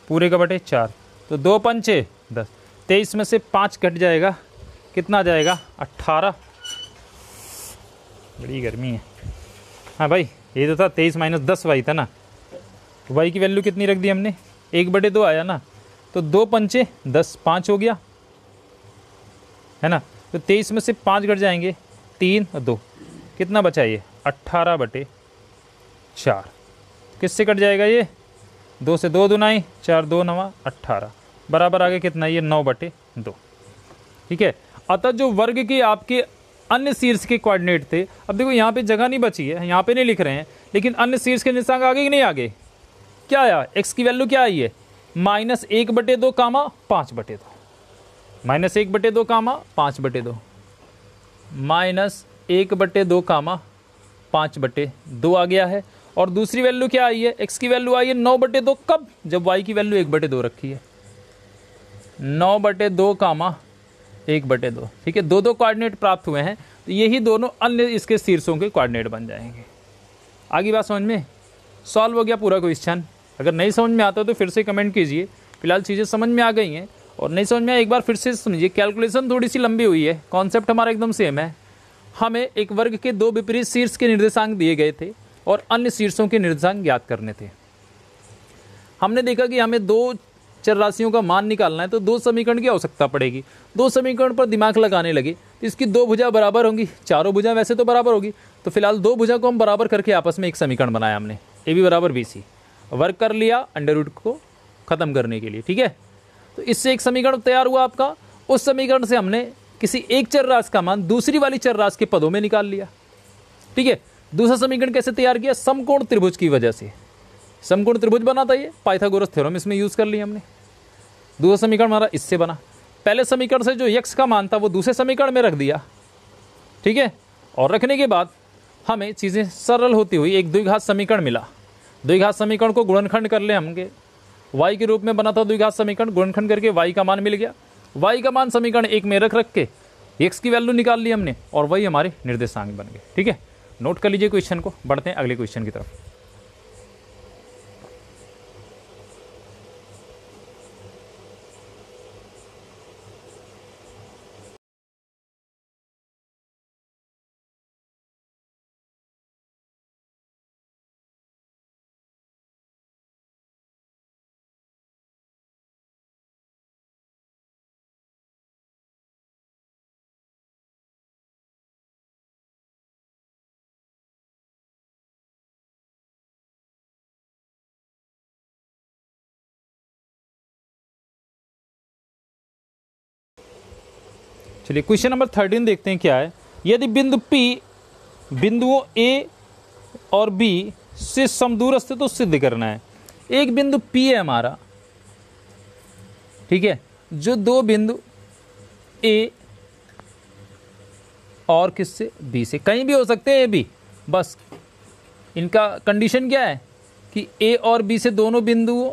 पूरे का बटे 4, तो 2 पंचे 10, 23 में से 5 कट जाएगा, कितना आ जाएगा 18। बड़ी गर्मी है। हाँ भाई, ये तो था 23 माइनस 10 वाई था ना, वाई की वैल्यू कितनी रख दी हमने, 1/2 आया ना, तो 2 पंचे 10, 5 हो गया है ना, तो 23 में से 5 घट जाएंगे, 3 और 2 कितना बचा, ये 18/4, किससे कट जाएगा ये, 2 से 2 दुनाई 4, 2 9 18 बराबर आ गया कितना, ये 9/2, ठीक है। अतः जो वर्ग के आपके अन्य शीर्ष के कोऑर्डिनेट थे, अब देखो यहाँ पे जगह नहीं बची है, यहाँ पे नहीं लिख रहे हैं, लेकिन अन्य शीर्ष के निर्देशांक आगे कि नहीं आगे, क्या आया, एक्स की वैल्यू क्या आई है, -1/2 कामा 5/2, -1/2 कामा 5/2, -1/2 कामा 5/2 आ गया है। और दूसरी वैल्यू क्या आई है, एक्स की वैल्यू आई है 9/2, कब, जब वाई की वैल्यू 1/2 रखी है, 9/2 कामा 1/2, ठीक है। दो दो कोऑर्डिनेट प्राप्त हुए हैं, तो यही दोनों अन्य इसके शीर्षों के कोऑर्डिनेट बन जाएंगे। आगे बात समझ में, सॉल्व हो गया पूरा क्वेश्चन। अगर नहीं समझ में आता तो फिर से कमेंट कीजिए। फिलहाल चीज़ें समझ में आ गई हैं, और नहीं समझ में आए एक बार फिर से समझिए। कैलकुलेशन थोड़ी सी लंबी हुई है, कॉन्सेप्ट हमारा एकदम सेम है। हमें एक वर्ग के 2 विपरीत शीर्ष के निर्देशांक दिए गए थे और अन्य शीर्षों के निर्देशांक ज्ञात करने थे। हमने देखा कि हमें 2 चर राशियों का मान निकालना है, तो 2 समीकरण की आवश्यकता पड़ेगी। 2 समीकरण पर दिमाग लगाने लगे तो इसकी 2 भुजा बराबर होंगी, चारों भुजा वैसे तो बराबर होगी, तो फिलहाल 2 भुजा को हम बराबर करके आपस में एक समीकरण बनाया हमने, ए बी बराबर बी सी, वर्क कर लिया अंडर रूट को खत्म करने के लिए, ठीक है। तो इससे एक समीकरण तैयार हुआ आपका। उस समीकरण से हमने किसी एक चर राशि का मान दूसरी वाली चर राशि के पदों में निकाल लिया, ठीक है। दूसरा समीकरण कैसे तैयार किया, समकोण त्रिभुज की वजह से, समकोण त्रिभुज बना था ये, पाइथागोरस थ्योरम इसमें यूज कर लिया हमने। दूसरा समीकरण हमारा इससे बना। पहले समीकरण से जो x का मान था वो दूसरे समीकरण में रख दिया, ठीक है। और रखने के बाद हमें चीजें सरल होती हुई एक द्विघात समीकरण मिला। द्विघात समीकरण को गुणनखंड कर ले हमके, y के रूप में बना था द्विघात समीकरण, गुणनखंड करके y का मान मिल गया। y का मान समीकरण 1 में रख के x की वैल्यू निकाल ली हमने, और वही हमारे निर्देशांक बन गए, ठीक है। नोट कर लीजिए क्वेश्चन को, बढ़ते हैं अगले क्वेश्चन की तरफ। चलिए क्वेश्चन नंबर 13 देखते हैं क्या है। यदि बिंदु P बिंदुओं A और B से समदूरस्थ है तो सिद्ध करना है। एक बिंदु P है हमारा, ठीक है, जो 2 बिंदु A और किससे, B से, कहीं भी हो सकते हैं A B, बस इनका कंडीशन क्या है कि A और B से दोनों बिंदुओं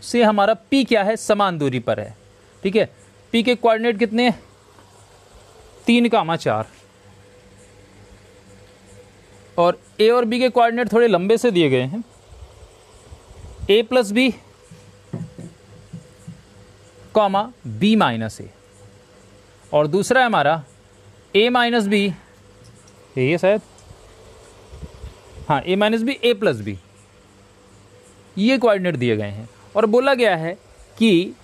से हमारा P क्या है, समान दूरी पर है, ठीक है। P के कोऑर्डिनेट कितने हैं, 3,4, और A और B के कोऑर्डिनेट थोड़े लंबे से दिए गए हैं, A + B, B - A। और दूसरा है हमारा a माइनस बी, ये शायद, हाँ a minus b a plus b, ये कोऑर्डिनेट दिए गए हैं। और बोला गया है कि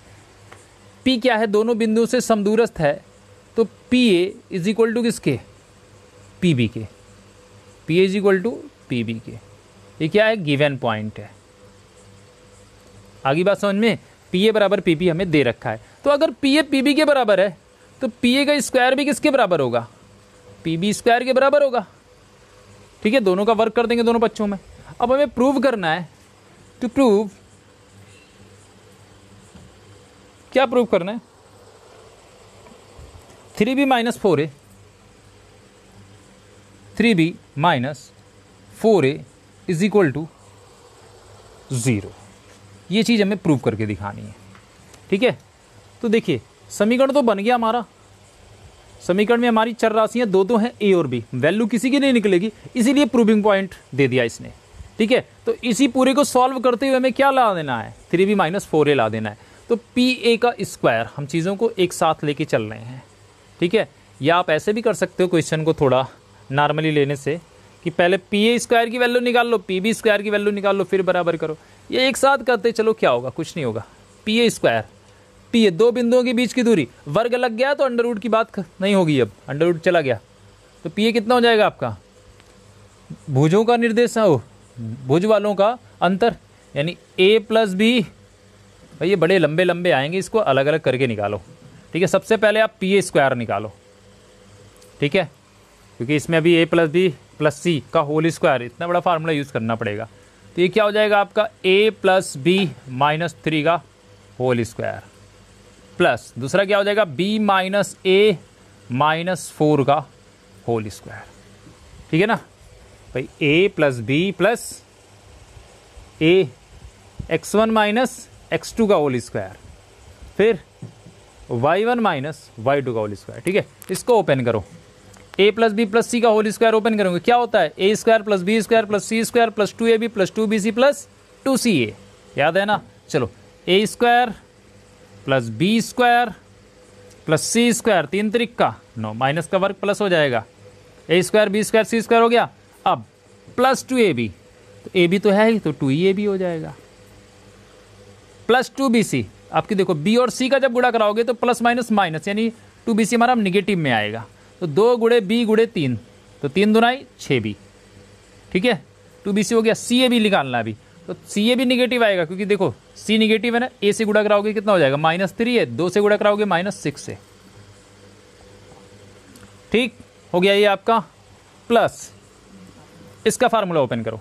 P क्या है, दोनों बिंदुओं से समदूरस्थ है, तो PA इज इक्वल टू किसके, PB के। PA is equal to PB के। ये क्या है, गिवन पॉइंट है। आगे बात समझ में, PA बराबर PP हमें दे रखा है। तो अगर PA PB के बराबर है तो PA का स्क्वायर भी किसके बराबर होगा, PB स्क्वायर के बराबर होगा। ठीक है, दोनों का वर्क कर देंगे दोनों बच्चों में। अब हमें प्रूव करना है, टू प्रूव, क्या प्रूव करना है, 3b minus 4a, 3b minus 4a is equal to 0। ये चीज़ हमें प्रूव करके दिखानी है। ठीक है, तो देखिए समीकरण तो बन गया हमारा। समीकरण में हमारी चर राशियां दो हैं, a और b, वैल्यू किसी की नहीं निकलेगी, इसीलिए प्रूविंग पॉइंट दे दिया इसने। ठीक है, तो इसी पूरे को सॉल्व करते हुए हमें क्या ला देना है, 3b माइनस 4a ला देना है। तो PA का स्क्वायर, हम चीज़ों को एक साथ लेके चल रहे हैं। ठीक है, या आप ऐसे भी कर सकते हो क्वेश्चन को थोड़ा नॉर्मली लेने से, कि पहले PA स्क्वायर की वैल्यू निकाल लो, PB स्क्वायर की वैल्यू निकाल लो, फिर बराबर करो। ये एक साथ करते चलो, क्या होगा, कुछ नहीं होगा। PA स्क्वायर, PA दो बिंदुओं के बीच की दूरी, वर्ग लग गया तो अंडर रूट की बात नहीं होगी, अब अंडर रूट चला गया तो PA कितना हो जाएगा आपका, भुजों का निर्देश हो, भुज वालों का अंतर, यानी A प्लस बी। भाई ये बड़े लंबे लंबे आएंगे, इसको अलग अलग करके निकालो। ठीक है, सबसे पहले आप PA स्क्वायर निकालो। ठीक है, क्योंकि इसमें अभी A plus b plus c का होल स्क्वायर, इतना बड़ा फार्मूला यूज़ करना पड़ेगा। तो ये क्या हो जाएगा आपका, A प्लस बी माइनस 3 का होल स्क्वायर, प्लस दूसरा क्या हो जाएगा, B माइनस A माइनस 4 का होल स्क्वायर। ठीक है ना भाई, A plus b plus A x1 minus x2 का होल स्क्वायर, फिर y1 माइनस y2 का होल स्क्वायर। ठीक है, इसको ओपन करो, a plus b plus c का होल स्क्वायर ओपन करोगे, क्या होता है, a square plus b square plus c square plus 2ab plus 2bc plus 2ca, याद है ना। चलो, a square plus b square plus c square, 3 त्रिक का 9, माइनस का वर्ग प्लस हो जाएगा, a square b square c square हो गया। अब प्लस 2ab, तो ab तो है ही, तो 2ab हो जाएगा, प्लस 2bc। आपकी देखो b और c का जब गुणा कराओगे तो प्लस माइनस माइनस, यानी 2bc हमारा निगेटिव में आएगा, तो 2 गुणे b गुणे 3, तो 3 दुनाई 6b। ठीक है, 2bc हो गया। CAB निकालना अभी, तो CAB निगेटिव आएगा, क्योंकि देखो c निगेटिव है ना, a से गुणा कराओगे कितना हो जाएगा, -3 है, 2 से गुणा कराओगे -6 से। ठीक हो गया ये आपका, प्लस इसका फार्मूला ओपन करो,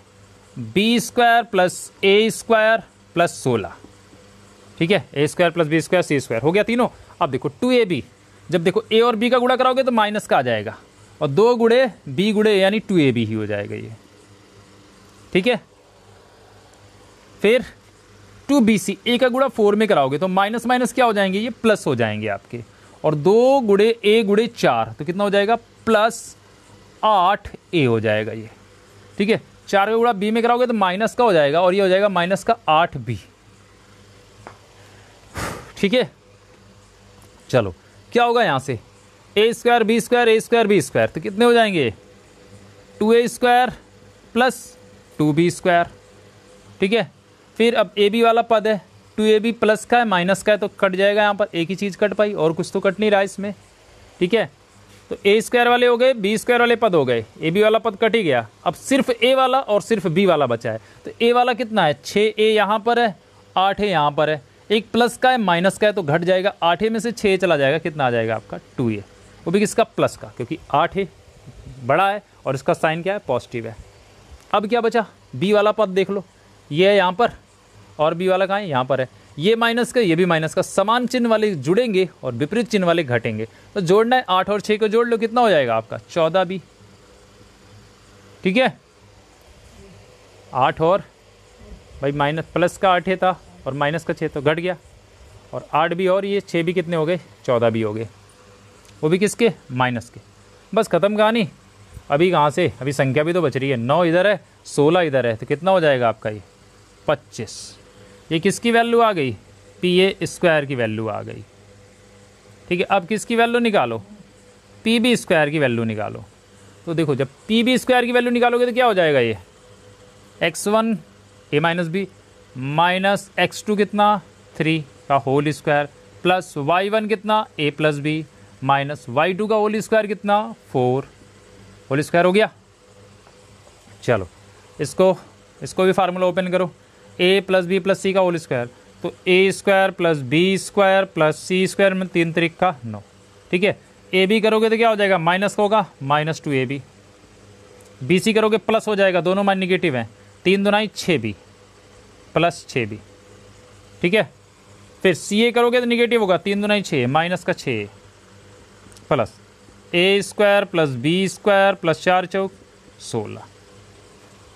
b square plus a square plus 16। ठीक है, a square plus b square c square हो गया तीनों। अब देखो 2ab, जब देखो a और b का गुणा कराओगे तो माइनस का आ जाएगा, और 2 गुणे b गुणे यानी 2ab ही हो जाएगा ये। ठीक है, फिर 2bc, a का गुणा 4 में कराओगे तो माइनस माइनस क्या हो जाएंगे, ये प्लस हो जाएंगे आपके, और 2 गुणे a गुणे 4, तो कितना हो जाएगा, प्लस 8a हो जाएगा ये। ठीक है, 4 का गुणा b में कराओगे तो माइनस का हो जाएगा, और ये हो जाएगा माइनस का 8b। ठीक है, चलो क्या होगा यहाँ से, a square b square a square b square, तो कितने हो जाएंगे, 2a square plus 2b square. ठीक है, फिर अब ab वाला पद है, 2ab प्लस का है माइनस का है, तो कट जाएगा, यहाँ पर एक ही चीज़ कट पाई, और कुछ तो कट नहीं रहा इसमें। ठीक है, तो a स्क्वायर वाले हो गए, b स्क्वायर वाले पद हो गए, ab वाला पद कट ही गया, अब सिर्फ a वाला और सिर्फ b वाला बचा है। तो a वाला कितना है, 6a यहाँ पर है, 8a यहाँ पर है, एक प्लस का है माइनस का है, तो घट जाएगा, 8a में से 6 चला जाएगा, कितना आ जाएगा आपका 2a, वो भी किसका, प्लस का, क्योंकि 8a बड़ा है और इसका साइन क्या है, पॉजिटिव है। अब क्या बचा, b वाला पद देख लो, ये है यहाँ पर, और b वाला कहाँ है, यहाँ पर है, ये माइनस का ये भी माइनस का, समान चिन्ह वाले जुड़ेंगे और विपरीत चिन्ह वाले घटेंगे, तो जोड़ना है, 8 और 6 को जोड़ लो, कितना हो जाएगा आपका 14b। ठीक है, 8 और भाई माइनस प्लस का 8 था और माइनस का 6, तो घट गया, और 8b और ये 6b कितने हो गए, 14b हो गए, वो भी किसके, माइनस के। बस खत्म कहानी। अभी कहाँ से, अभी संख्या भी तो बच रही है, 9 इधर है 16 इधर है, तो कितना हो जाएगा आपका ये 25। ये किसकी वैल्यू आ गई, PA स्क्वायर की वैल्यू आ गई। ठीक है, अब किसकी वैल्यू निकालो, पी बी स्क्वायर की वैल्यू निकालो। तो देखो जब पी बी स्क्वायर की वैल्यू निकालोगे तो क्या हो जाएगा, ये x1 a minus B minus x2 कितना 3 का होल स्क्वायर प्लस y1 कितना a plus B minus y2 का होल स्क्वायर कितना 4 होल स्क्वायर हो गया। चलो इसको भी फार्मूला ओपन करो, a plus b plus c का होल स्क्वायर, तो a square plus b square plus c square में 3 तरीक का 9। ठीक है, ए बी करोगे तो क्या हो जाएगा, माइनस का होगा माइनस 2ab, बी सी करोगे प्लस हो जाएगा, दोनों मान निगेटिव हैं, 3 दूनाई 6b प्लस 6b। ठीक है, फिर सी ए करोगे तो निगेटिव होगा, 3 दूनाई 6 माइनस का 6 plus a square plus b square plus 4 चौक 16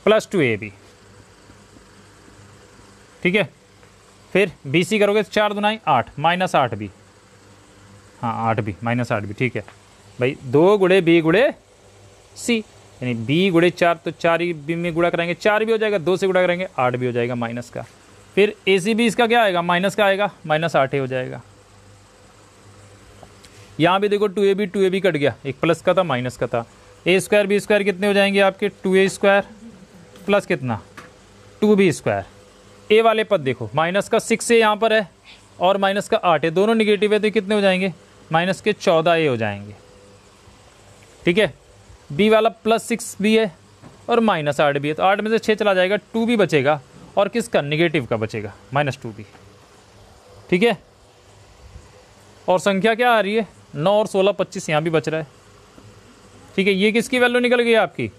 प्लस 2ab। ठीक है, फिर बी सी करोगे तो 4 दूनाई 8 माइनस 8b, हाँ 8b माइनस 8b। ठीक है भाई, 2 गुड़े बी गुड़े सी, यानी बी गुड़े 4 तो 4 ही बी में गुड़ा कराएंगे 4 भी हो जाएगा, 2 से गुड़ा करेंगे 8 भी हो जाएगा माइनस का। फिर ए सी बी इसका क्या आएगा, माइनस का आएगा, माइनस 8 ही हो जाएगा। यहाँ भी देखो 2ab कट गया, एक प्लस का था माइनस का था, ए स्क्वायर बी स्क्वायर कितने हो जाएंगे आपके 2a स्क्वायर प्लस कितना 2b स्क्वायर। ए वाले पद देखो माइनस का 6 ए यहाँ पर है और माइनस का 8 है, दोनों निगेटिव है तो कितने हो जाएंगे, माइनस के 14a हो जाएंगे। ठीक है, बी वाला प्लस 6b है और माइनस 8b है, तो 8 में से 6 चला जाएगा, 2b बचेगा और किसका निगेटिव का बचेगा माइनस 2b। ठीक है, और संख्या क्या आ रही है 9 और 16 25 यहाँ भी बच रहा है। ठीक है, ये किसकी वैल्यू निकल गई आपकी,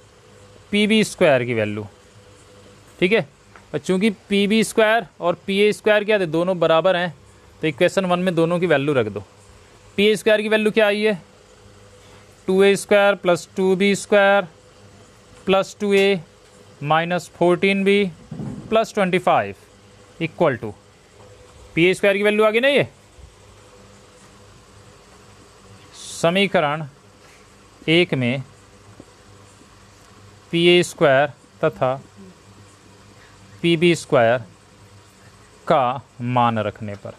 पी बी स्क्वायर की वैल्यू। ठीक है, और चूंकि पी बी स्क्वायर और पी ए स्क्वायर क्या थे, दोनों बराबर हैं, तो इक्वेशन 1 में दोनों की वैल्यू रख दो। पी ए स्क्वायर की वैल्यू क्या आई है 2a square plus 2b square plus 2a minus 14b plus 25 equal to P A square की वैल्यू आ गई ना, ये समीकरण 1 में पी ए स्क्वायर तथा पी बी स्क्वायर का मान रखने पर।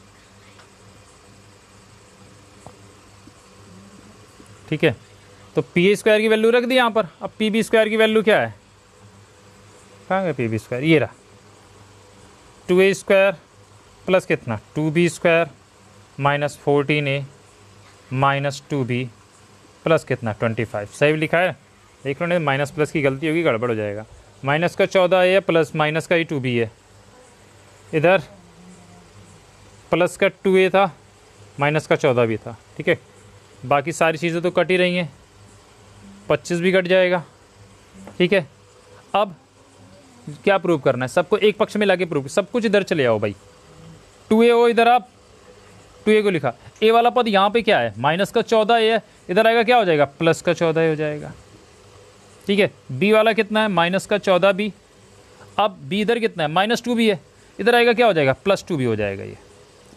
ठीक है, तो पी ए स्क्वायर की वैल्यू रख दी यहाँ पर। अब पी बी स्क्वायर की वैल्यू क्या है, कहाँ गया पी बी स्क्वायर, ये रहा 2a स्क्वायर प्लस कितना 2b square minus 14a minus 2b plus कितना 25। सही लिखा है, देख लो नहीं माइनस प्लस की गलती होगी, गड़बड़ हो जाएगा। माइनस का 14a है प्लस माइनस का ही 2b है, इधर प्लस का 2a था माइनस का 14 भी था। ठीक है, बाकी सारी चीज़ें तो कट ही रही हैं, 25 भी कट जाएगा। ठीक है, अब क्या प्रूव करना है, सबको एक पक्ष में लाके प्रूव, सब कुछ इधर चले आओ भाई, 2a हो इधर, आप 2a को लिखा, a वाला पद यहाँ पे क्या है माइनस का 14a है, इधर आएगा क्या हो जाएगा प्लस का 14 हो जाएगा। ठीक है, b वाला कितना है माइनस का 14b, अब b इधर कितना है माइनस 2b है, इधर आएगा क्या हो जाएगा प्लस 2b हो जाएगा, ये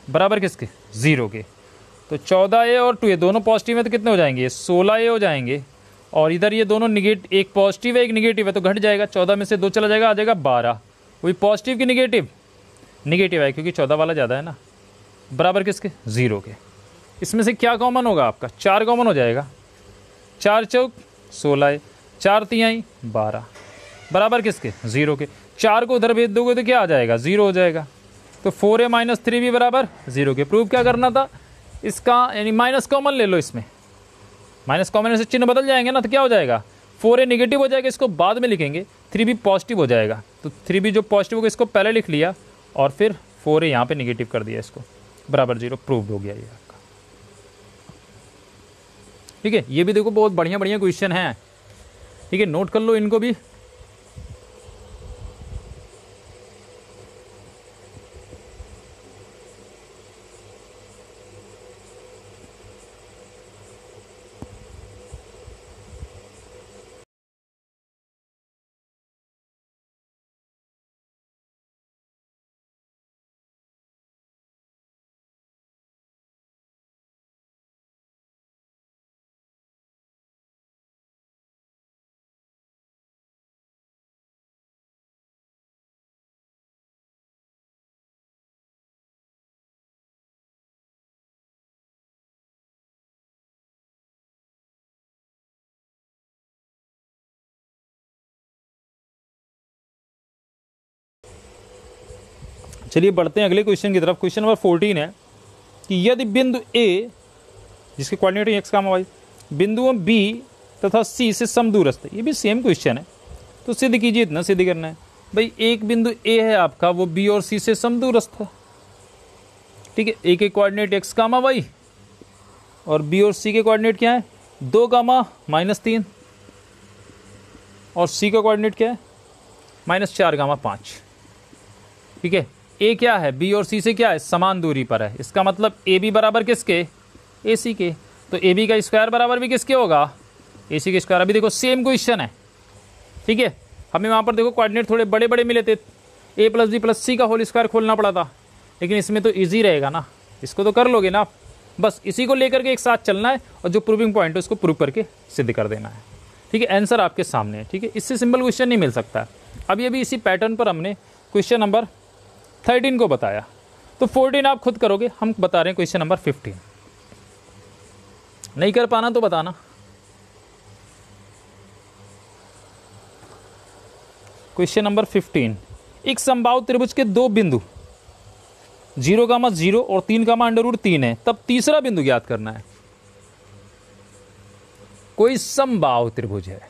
बराबर किसके 0 के। तो 14a और 2a दोनों पॉजिटिव है तो कितने हो जाएंगे 16a हो जाएंगे, और इधर ये दोनों निगेटिव, एक पॉजिटिव है एक निगेटिव है तो घट जाएगा, 14 में से 2 चला जाएगा, आ जाएगा 12। वही पॉजिटिव की निगेटिव, निगेटिव है क्योंकि 14 वाला ज़्यादा है ना, बराबर किसके 0 के। इसमें से क्या कॉमन होगा आपका 4 कॉमन हो जाएगा, 4 चौक 16, 4 तिहाई 12 बराबर किसके 0 के। 4 को उधर भेज दोगे तो क्या आ जाएगा 0 हो जाएगा, तो 4a माइनस 3 भी बराबर 0 के। प्रूफ क्या करना था इसका, यानी माइनस कॉमन ले लो, इसमें माइनस कॉमन से चिन्ह बदल जाएंगे ना, तो क्या हो जाएगा 4a निगेटिव हो जाएगा, इसको बाद में लिखेंगे, 3b पॉजिटिव हो जाएगा, तो 3b जो पॉजिटिव होगा इसको पहले लिख लिया और फिर 4a यहाँ पे निगेटिव कर दिया, इसको बराबर 0 प्रूव्ड हो गया ये आपका। ठीक है, ये भी देखो बहुत बढ़िया बढ़िया क्वेश्चन है। ठीक है, नोट कर लो इनको भी। चलिए बढ़ते हैं अगले क्वेश्चन की तरफ। क्वेश्चन नंबर 14 है कि यदि बिंदु ए जिसके कोऑर्डिनेट है एक्स कामा वाई बिंदुओं बी तथा सी से समदूरस्थ है, ये भी सेम क्वेश्चन है, तो सिद्ध कीजिए। इतना सिद्ध करना है भाई, एक बिंदु ए है आपका, वो बी और सी से समदूरस्थ है, ठीक है। ए के कोऑर्डिनेट एक्स कामा वाई और बी और सी के कोऑर्डिनेट क्या है 2 कामा -3 और सी का कोऑर्डिनेट क्या है -4 कामा 5, ठीक है। ए क्या है बी और सी से क्या है समान दूरी पर है, इसका मतलब ए बी बराबर किसके ए सी के, तो ए बी का स्क्वायर बराबर भी किसके होगा ए सी के स्क्वायर। अभी देखो सेम क्वेश्चन है, ठीक है। हमें वहाँ पर देखो कोऑर्डिनेट थोड़े बड़े बड़े मिले थे, ए प्लस बी प्लस सी का होल स्क्वायर खोलना पड़ा था, लेकिन इसमें तो इजी रहेगा ना, इसको तो कर लोगे ना आप, बस इसी को लेकर के एक साथ चलना है और जो प्रूविंग पॉइंट है उसको प्रूव करके सिद्ध कर देना है, ठीक है। आंसर आपके सामने है, ठीक है। इससे सिंपल क्वेश्चन नहीं मिल सकता। अभी इसी पैटर्न पर हमने क्वेश्चन नंबर 13 को बताया, तो 14 आप खुद करोगे, हम बता रहे हैं क्वेश्चन नंबर 15। नहीं कर पाना तो बताना। क्वेश्चन नंबर 15, एक समबाहु त्रिभुज के दो बिंदु 0, 0 और 3, √3 है, तब तीसरा बिंदु ज्ञात करना है। कोई समबाहु त्रिभुज है,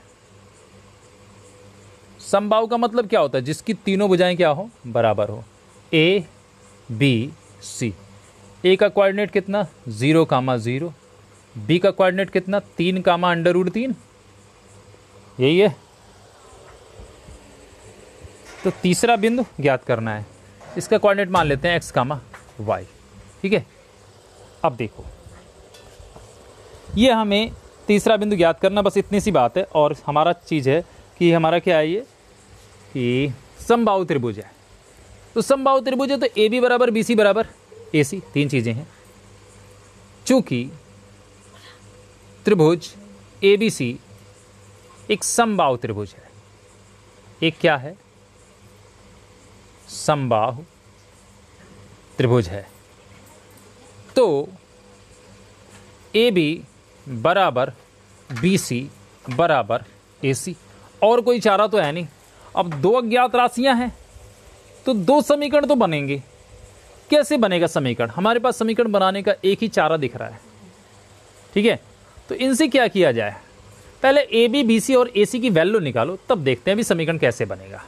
समबाहु का मतलब क्या होता है जिसकी तीनों भुजाएं क्या हो बराबर हो, ए बी सी। ए का कोऑर्डिनेट कितना 0, 0, बी का कोऑर्डिनेट कितना 3, √3, यही है। तो तीसरा बिंदु ज्ञात करना है, इसका कोऑर्डिनेट मान लेते हैं एक्स कामा वाई, ठीक है। अब देखो ये हमें तीसरा बिंदु ज्ञात करना, बस इतनी सी बात है। और हमारा चीज़ है कि हमारा क्या है ये कि समबाहु त्रिभुज है, तो समबाहु त्रिभुज है तो ए बी बराबर बी सी बराबर ए सी, 3 चीज़ें हैं। चूंकि त्रिभुज ए बी सी एक समबाहु त्रिभुज है, एक क्या है समबाहु त्रिभुज है, तो ए बी बराबर बी सी बराबर ए सी। और कोई चारा तो है नहीं। अब 2 अज्ञात राशियां हैं तो 2 समीकरण तो बनेंगे। कैसे बनेगा समीकरण, हमारे पास समीकरण बनाने का एक ही चारा दिख रहा है, ठीक है। तो इनसे क्या किया जाए, पहले ए बी बी सी और ए सी की वैल्यू निकालो, तब देखते हैं भी समीकरण कैसे बनेगा,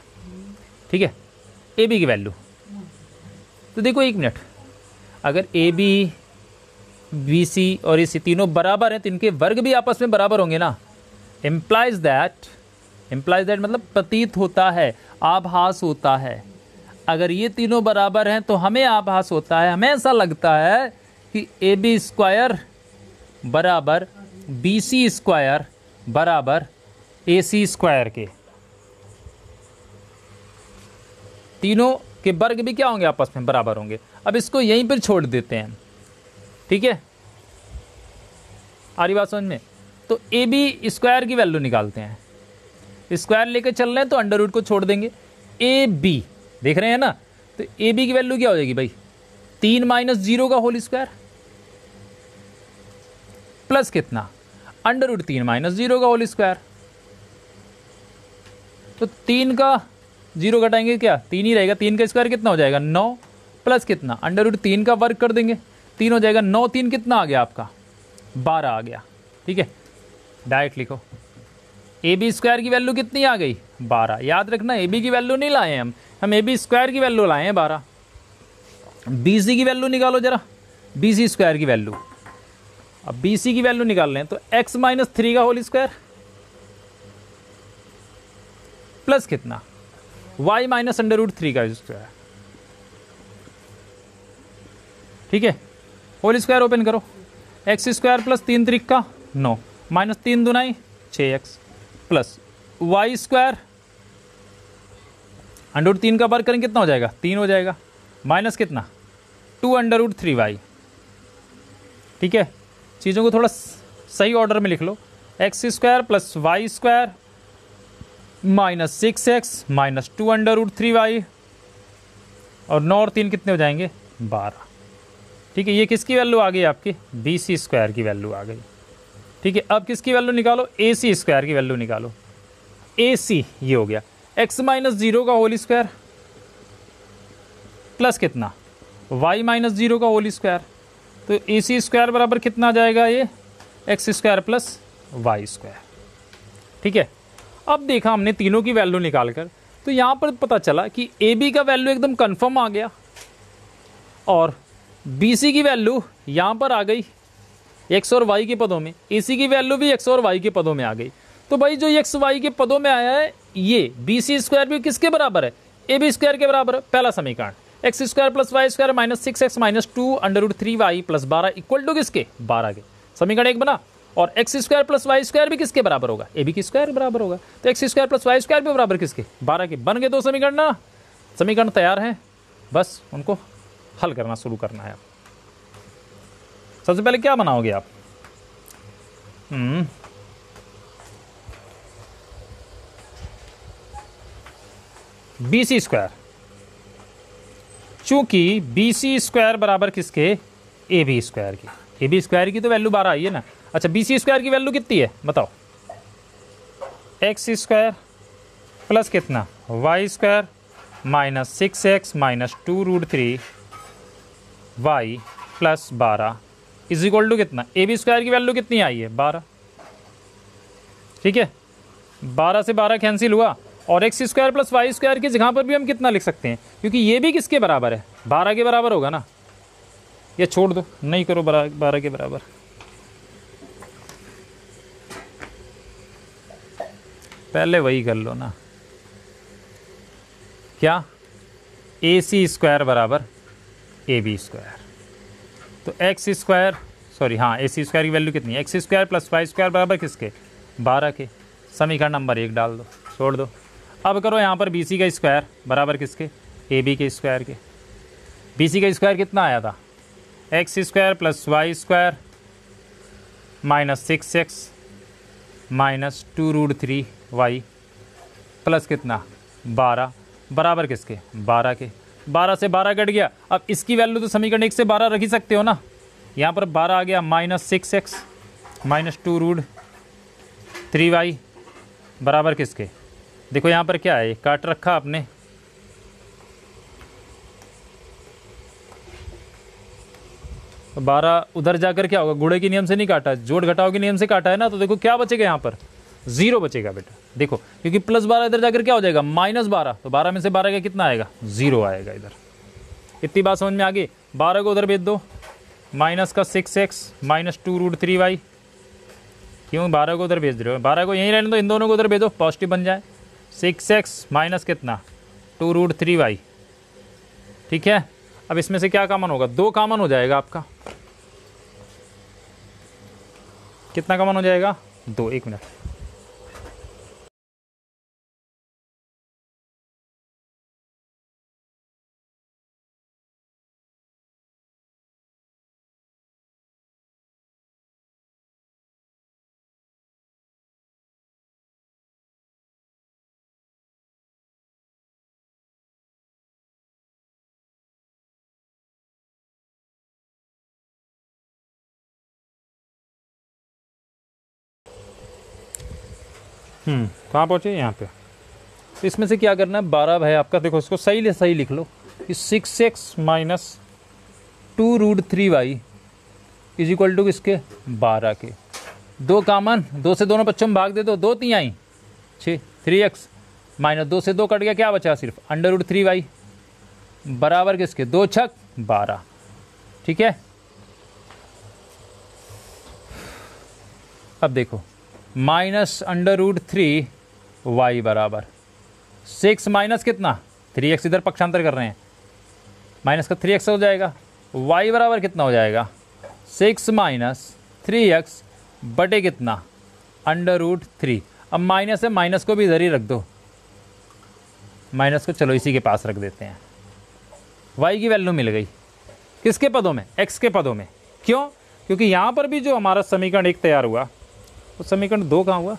ठीक है। ए बी की वैल्यू तो देखो 1 मिनट, अगर ए बी बी सी और ए सी तीनों बराबर हैं तो इनके वर्ग भी आपस में बराबर होंगे ना। इम्प्लाइज दैट मतलब प्रतीत होता है, आभास होता है। अगर ये तीनों बराबर हैं तो हमें आभास होता है, हमें ऐसा लगता है कि ए बी स्क्वायर बराबर बी सी स्क्वायर बराबर ए सी स्क्वायर के। तीनों के वर्ग भी क्या होंगे आपस में बराबर होंगे। अब इसको यहीं पर छोड़ देते हैं, ठीक है। आ रही बात समझ में। तो ए बी स्क्वायर की वैल्यू निकालते हैं, स्क्वायर लेके चल रहे हैं तो अंडर रूट को छोड़ देंगे। ए बी देख रहे हैं ना, तो ए बी की वैल्यू क्या हो जाएगी भाई 3 - 0 का होल स्क्वायर प्लस कितना √3 - 0 का होल स्क्वायर। तो 3 का 0 घटाएंगे क्या 3 ही रहेगा, 3 का स्क्वायर कितना हो जाएगा 9 प्लस कितना √3 का वर्ग कर देंगे, 3 हो जाएगा 9 3 कितना आ गया आपका 12 आ गया, ठीक है। डायरेक्ट लिखो ए बी स्क्वायर की वैल्यू कितनी आ गई 12। याद रखना ए बी की वैल्यू नहीं लाए हम ए बी स्क्वायर की वैल्यू लाए हैं 12। बी सी की वैल्यू निकालो जरा, बी सी स्क्वायर की वैल्यू। अब बी सी की वैल्यू निकाल लें तो x - 3 का होल स्क्वायर प्लस कितना y - √3 का स्क्वायर, ठीक है। होल स्क्वायर ओपन करो, एक्स स्क्वायर प्लस 3 3 का 9 -3 दूनाई 6x प्लस वाई स्क्वायर √3 का वर्ग करेंगे कितना हो जाएगा 3 हो जाएगा, माइनस कितना 2 √3y, ठीक है। चीज़ों को थोड़ा सही ऑर्डर में लिख लो, x square plus y square -6x minus 2 √3y और 9 और 3 कितने हो जाएंगे 12, ठीक है। ये किसकी वैल्यू आ गई आपकी बी सी स्क्वायर की वैल्यू आ गई, ठीक है। अब किसकी वैल्यू निकालो ए सी स्क्वायर की वैल्यू निकालो। ए सी ये हो गया x - 0 का होल स्क्वायर प्लस कितना y माइनस 0 का होल स्क्वायर, तो ए सी स्क्वायर बराबर कितना आ जाएगा, ये x square plus y square. ठीक है, अब देखा हमने तीनों की वैल्यू निकाल कर, तो यहाँ पर पता चला कि ए बी का वैल्यू एकदम कंफर्म आ गया और बी सी की वैल्यू यहाँ पर आ गई एक्स और वाई के पदों में, ए सी की वैल्यू भी एक्स और वाई के पदों में आ गई। तो भाई जो एक्स वाई के पदों में आया है ये बी सी स्क्वायर भी किसके बराबर है, ए बी स्क्वायर के बराबर है। पहला समीकरण x square plus y square minus 6x minus 2 under 3y plus 12 equal to किसके, 12 के। समीकरण एक बना। और x square plus y square भी किसके बराबर होगा, ए बी की स्क्वायर के बराबर होगा। तो x square plus y square भी बराबर किसके, 12 के। बन गए दो समीकरण ना, समीकरण तैयार हैं, बस उनको हल करना शुरू करना है। सबसे पहले क्या बनाओगे आप, बी सी स्क्वायर, चूंकि बी सी स्क्वायर बराबर किसके, ए बी स्क्वायर की। ए बी स्क्वायर की तो वैल्यू 12 आई है ना। अच्छा, बी सी स्क्वायर की वैल्यू कितनी है बताओ, एक्स स्क्वायर प्लस कितना y square minus 6x minus 2√3 y plus 12 is equal to कितना, ए बी स्क्वायर की वैल्यू कितनी आई है, 12। ठीक है, 12 से 12 कैंसिल हुआ और x square plus y square की जगह पर भी हम कितना लिख सकते हैं, क्योंकि ये भी किसके बराबर है, 12 के बराबर होगा ना। ये छोड़ दो, नहीं करो 12 के बराबर। पहले वही कर लो ना, क्या, ए सी स्क्वायर बराबर ए बी स्क्वायर। तो एक्स स्क्वायर सॉरी हाँ ए सी स्क्वायर की वैल्यू कितनी है, x square plus y square बराबर किसके, 12 के। समीकरण नंबर 1 डाल दो, छोड़ दो। अब करो यहाँ पर बी सी का स्क्वायर बराबर किसके, ए बी के स्क्वायर के। बी सी का स्क्वायर कितना आया था, x square plus y square minus 6x minus 2√3 y plus कितना 12 बराबर किसके, 12 के। 12 से 12 कट गया। अब इसकी वैल्यू तो समीकरण 1 से 12 रख ही सकते हो ना। यहाँ पर 12 आ गया माइनस 6x माइनस 2√3 वाई बराबर किसके। देखो यहाँ पर क्या है, काट रखा आपने, तो 12 उधर जाकर क्या होगा, गुणे के नियम से नहीं काटा, जोड़ घटाव के नियम से काटा है ना। तो देखो क्या बचेगा, यहाँ पर 0 बचेगा बेटा। देखो क्योंकि प्लस 12 इधर जाकर क्या हो जाएगा, माइनस 12, तो 12 में से 12 का कितना आएगा, 0 आएगा इधर। इतनी बात समझ में आ गई। 12 को उधर भेज दो, माइनस का 6x माइनस 2√3 वाई। क्यों 12 को उधर भेज रहे हो, 12 को यहीं रहने दो, इन दोनों को उधर भेजो, पॉजिटिव बन जाए। 6x माइनस कितना 2√3 वाई। ठीक है, अब इसमें से क्या कॉमन होगा, 2 कॉमन हो जाएगा आपका। कितना कॉमन हो जाएगा, 2। 1 मिनट, कहाँ पहुँचे, यहाँ पे। तो इसमें से क्या करना है, 12 है आपका, देखो इसको सही लिख लो कि 6x minus 2√3 y is equal to किसके, 12 के। 2 कॉमन, 2 से दोनों बच्चों में भाग दे दो, 2 3 आई 6, 3x माइनस 2 से 2 कट गया, क्या बचा सिर्फ अंडर√3 वाई बराबर किसके, 2 छक 12। ठीक है, अब देखो माइनस अंडर√3 वाई बराबर 6 माइनस कितना 3x, इधर पक्षांतर कर रहे हैं, माइनस का 3x हो जाएगा। y बराबर कितना हो जाएगा, 6 माइनस 3x बटे कितना अंडर√3। अब माइनस है, माइनस को भी इधर ही रख दो, माइनस को चलो इसी के पास रख देते हैं। y की वैल्यू मिल गई किसके पदों में, x के पदों में। क्यों, क्योंकि यहाँ पर भी जो हमारा समीकरण 1 तैयार हुआ, तो समीकरण 2 कहाँ हुआ,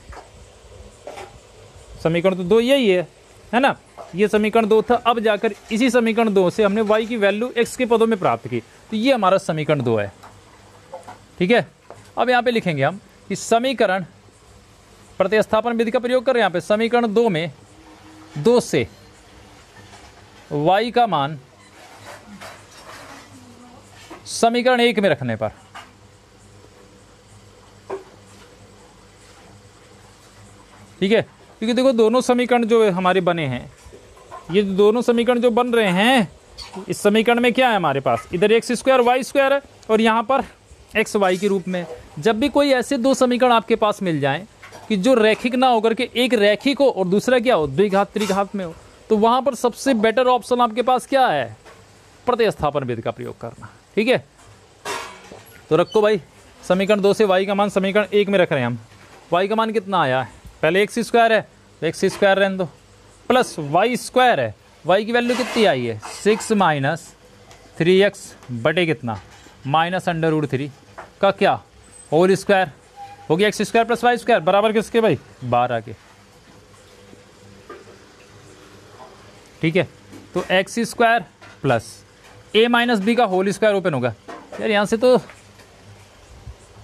समीकरण तो 2 यही है ना। ये समीकरण 2 था, अब जाकर इसी समीकरण 2 से हमने y की वैल्यू x के पदों में प्राप्त की, तो ये हमारा समीकरण 2 है। ठीक है, अब यहाँ पे लिखेंगे हम कि समीकरण प्रतिस्थापन विधि का प्रयोग कर रहे हैं। यहाँ पे समीकरण 2 में 2 से y का मान समीकरण 1 में रखने पर। ठीक है, क्योंकि देखो दोनों समीकरण जो हमारे बने हैं, ये दोनों समीकरण जो बन रहे हैं, इस समीकरण में क्या है हमारे पास, इधर एक्स स्क्वायर वाई स्क्वायर है और यहाँ पर एक्स वाई के रूप में। जब भी कोई ऐसे दो समीकरण आपके पास मिल जाएं कि जो रैखिक ना होकर के एक रैखिक हो और दूसरा क्या हो, द्विघात त्रिघात में हो, तो वहां पर सबसे बेटर ऑप्शन आपके पास क्या है, प्रतिस्थापन विधि का प्रयोग करना। ठीक है, तो रखो भाई, समीकरण 2 से y का मान समीकरण 1 में रख रहे हैं हम। y का मान कितना आया है, पहले एक्स स्क्वायर है तो एक्स स्क्वायर रहने दो, प्लस वाई स्क्वायर है, y की वैल्यू कितनी आई है 6 माइनस 3x बटे कितना -√3 का क्या होल स्क्वायर हो गया, x square plus y square बराबर किसके भाई 12 के। ठीक है, तो x square plus a minus b का होल स्क्वायर ओपन होगा। यार यहाँ से तो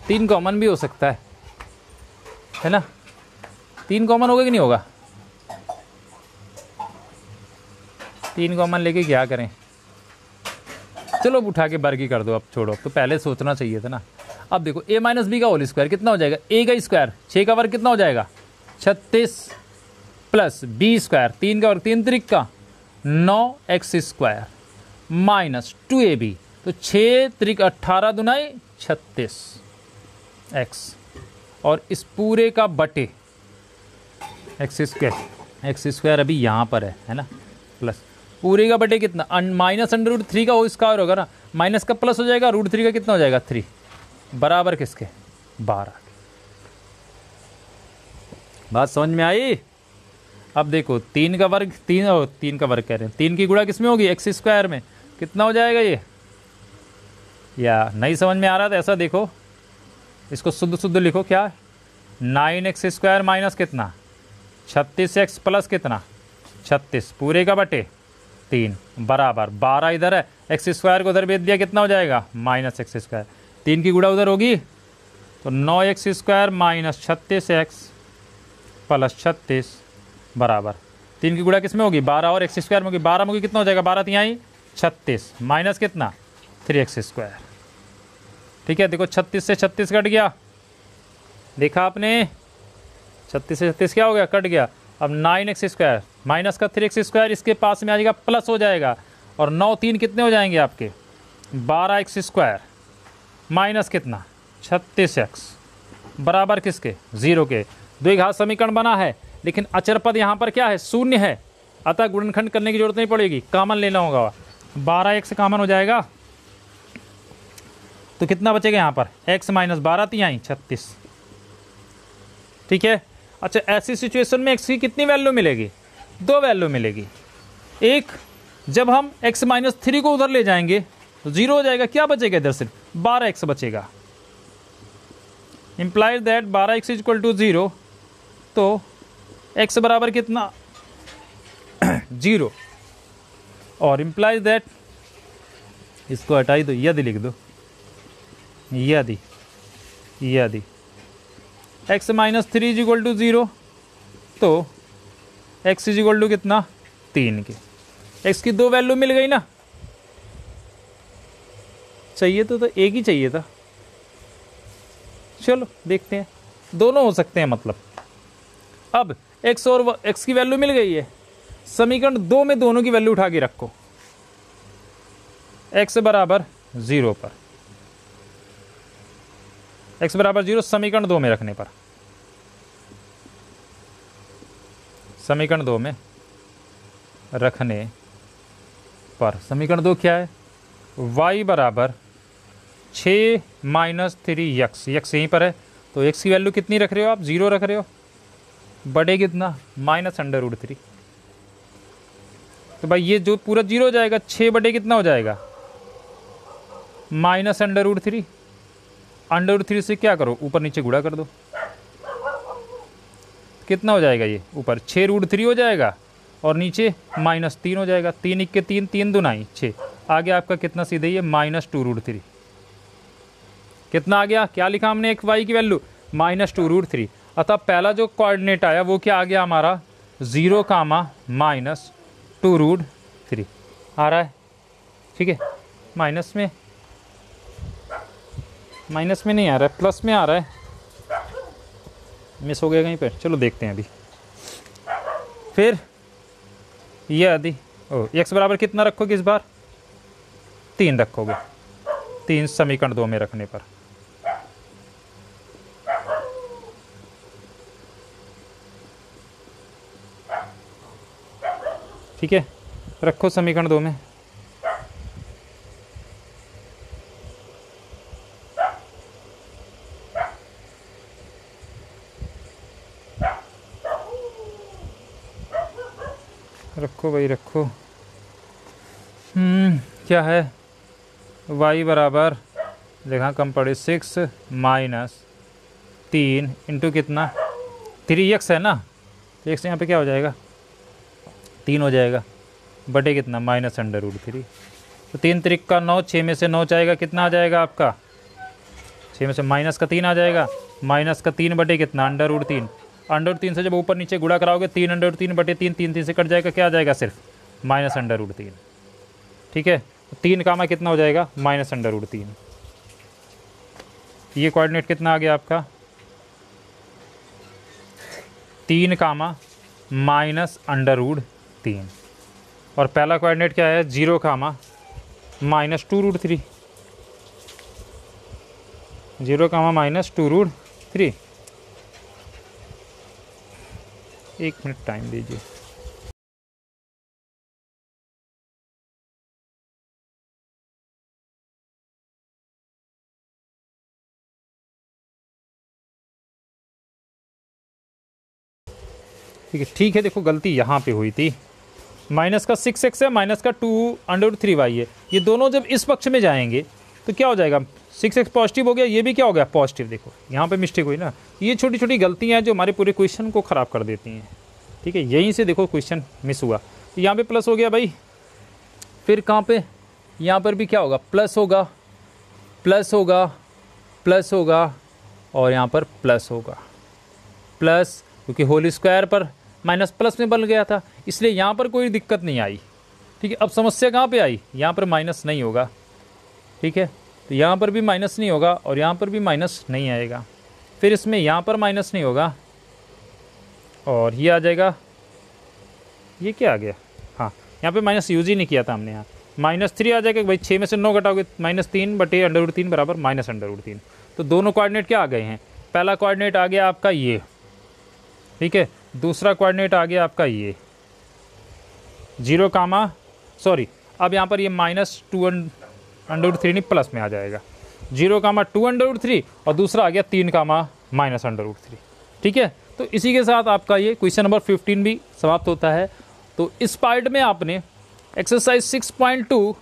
3 कॉमन भी हो सकता है ना, 3 कॉमन होगा कि नहीं होगा, 3 कॉमन लेके क्या करें, चलो उठा के वर्ग ही कर दो, अब छोड़ो, तो पहले सोचना चाहिए था ना। अब देखो a माइनस बी का होल स्क्वायर कितना हो जाएगा, a का स्क्वायर 6 का वर्ग कितना हो जाएगा 36 प्लस b स्क्वायर 3 का वर्ग 3 त्रिक का 9x स्क्वायर माइनस 2ab, तो 6 त्रिक 18 दुनाई 36x और इस पूरे का बटे एक्स स्क्वायर अभी यहाँ पर है ना, प्लस पूरे का बटे कितना -√3 का होल स्क्वायर होगा ना, माइनस का प्लस हो जाएगा, √3 का कितना हो जाएगा 3 बराबर किसके 12। बात समझ में आई। अब देखो 3 का वर्ग 3 का वर्ग कह रहे हैं, 3 की गुणा किस में होगी एक्स स्क्वायर में, कितना हो जाएगा ये, या नहीं समझ में आ रहा था ऐसा देखो, इसको शुद्ध शुद्ध लिखो, क्या 9x स्क्वायर माइनस कितना 36x प्लस कितना 36 पूरे का बटे 3 बराबर 12 इधर है, एक्स स्क्वायर को उधर भेज दिया, कितना हो जाएगा -x स्क्वायर, 3 की गुणा उधर होगी तो 9x square minus 36x plus 36 बराबर 3 की गुणा किस में होगी 12 और एक्स स्क्वायर में होगी, 12 में होगी कितना हो जाएगा 12 तिहाई 36 माइनस कितना 3x स्क्वायर। ठीक है, देखो 36 से 36 कट गया, देखा आपने 36 से 36 क्या हो गया कट गया। अब 9x स्क्वायर माइनस का 3x स्क्वायर इसके पास में आ जाएगा प्लस हो जाएगा, और 9 3 कितने हो जाएंगे आपके 12x स्क्वायर माइनस कितना 36x बराबर किसके 0 के। द्विघात समीकरण बना है, लेकिन अचर पद यहाँ पर क्या है शून्य है, अतः गुणनखंड करने की जरूरत नहीं पड़ेगी, कॉमन लेना होगा, 12x कॉमन हो जाएगा तो कितना बचेगा यहाँ पर x माइनस 12 तिहाई 36। ठीक है, अच्छा ऐसी सिचुएशन में x की कितनी वैल्यू मिलेगी, 2 वैल्यू मिलेगी। एक जब हम x माइनस 3 को उधर ले जाएंगे तो 0 हो जाएगा, क्या बचेगा इधर सिर्फ 12x बचेगा, implied that 12x is equal to 0, तो x बराबर कितना 0, और इंप्लाइज दैट इसको हटाई दो, यदि लिख दो, यदि x minus 3 is equal to 0, तो x इज इक्वल टू कितना 3 के, x की 2 वैल्यू मिल गई ना, चाहिए तो एक ही चाहिए था। चलो देखते हैं, दोनों हो सकते हैं मतलब। अब x और x की वैल्यू मिल गई है, समीकरण 2 में दोनों की वैल्यू उठा के रखो, x बराबर 0 पर, x बराबर 0 समीकरण 2 में रखने पर, समीकरण 2 में रखने पर समीकरण 2 क्या है, y बराबर 6 माइनस 3x, x यहीं पर है तो x की वैल्यू कितनी रख रहे हो आप 0 रख रहे हो, बड़े कितना -√3, तो भाई ये जो पूरा 0 हो जाएगा, 6 बटे कितना हो जाएगा -√3, √3 से क्या करो ऊपर नीचे गुणा कर दो, कितना हो जाएगा ये ऊपर 6√3 हो जाएगा और नीचे -3 हो जाएगा, 3 1 के 3 3 दुनाई 6, आगे आपका कितना सीधे ये -2√3, कितना आ गया, क्या लिखा हमने एक y की वैल्यू -2√3, अतः पहला जो कोऑर्डिनेट आया वो क्या आ गया हमारा 0, -2√3 आ रहा है। ठीक है, माइनस में माइनस में नहीं आ रहा है, प्लस में आ रहा है, मिस हो गया कहीं पर। चलो देखते हैं अभी। फिर ये आदि x बराबर कितना रखोगे इस बार? 3 रखोगे, 3 समीकरण 2 में रखने पर। ठीक है, रखो समीकरण 2 में। रखो भाई रखो। क्या है? y बराबर देखा कम पड़े 6 माइनस 3 इंटू कितना 3x है ना, तो x यहाँ पे क्या हो जाएगा 3 हो जाएगा, बटे कितना -√3। तो 3 त्रिक का 9, 6 में से 9 जाएगा, कितना आ जाएगा आपका 6 में से माइनस का 3 आ जाएगा, माइनस का 3 बटे कितना √3। √3 से जब ऊपर नीचे गुणा कराओगे 3 √3 बटे 3, 3 से कट जाएगा, क्या आ जाएगा सिर्फ -√3। ठीक है, 3 कामा कितना हो जाएगा -√3। ये कोऑर्डिनेट कितना आ गया आपका 3 कामा -√3। और पहला कोऑर्डिनेट क्या है 0 कामा -2√3। 0 कामा -2√3। 1 मिनट टाइम दीजिए। ठीक है, देखो गलती यहाँ पे हुई थी। माइनस का 6x है, माइनस का 2√3y है। ये दोनों जब इस पक्ष में जाएंगे तो क्या हो जाएगा 6x पॉजिटिव हो गया, ये भी क्या हो गया पॉजिटिव। देखो यहाँ पे मिस्टेक हुई ना, ये छोटी छोटी गलतियाँ हैं जो हमारे पूरे क्वेश्चन को ख़राब कर देती हैं। ठीक है, यहीं से देखो क्वेश्चन मिस हुआ। तो यहाँ पे प्लस हो गया भाई, फिर कहाँ पे यहाँ पर भी क्या होगा प्लस होगा, प्लस होगा, प्लस होगा, और यहाँ पर प्लस होगा, प्लस, क्योंकि होल स्क्वायर पर माइनस प्लस में बन गया था, इसलिए यहाँ पर कोई दिक्कत नहीं आई। ठीक है, अब समस्या कहाँ पे आई, यहाँ पर माइनस नहीं होगा। ठीक है, तो यहाँ पर भी माइनस नहीं होगा और यहाँ पर भी माइनस नहीं आएगा। फिर इसमें यहाँ पर माइनस नहीं होगा और ये आ जाएगा, ये क्या आ गया, हाँ यहाँ पे माइनस यूज ही नहीं किया था हमने, यहाँ -3 आ जाएगा भाई। 6 में से 9 घटाओगे -3 बटे √3 बराबर -√3। तो दोनों कोऑर्डिनेट क्या आ गए हैं, पहला कोऑर्डिनेट आ गया आपका ये, ठीक है, दूसरा कोऑर्डिनेट आ गया आपका ये 0 कामा, सॉरी अब यहाँ पर ये -2√3 नहीं प्लस में आ जाएगा, 0 कामा 2√3 और दूसरा आ गया 3 कामा -√3। ठीक है, तो इसी के साथ आपका ये क्वेश्चन नंबर 15 भी समाप्त होता है। तो इस पार्ट में आपने एक्सरसाइज 6.2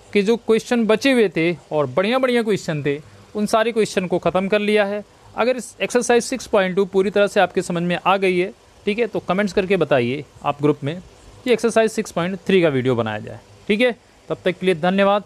के जो क्वेश्चन बचे हुए थे और बढ़िया बढ़िया क्वेश्चन थे, उन सारे क्वेश्चन को ख़त्म कर लिया है। अगर इस एक्सरसाइज 6.2 पूरी तरह से आपके समझ में आ गई है, ठीक है, तो कमेंट्स करके बताइए आप ग्रुप में कि एक्सरसाइज 6.3 का वीडियो बनाया जाए। ठीक है, तब तक के लिए धन्यवाद।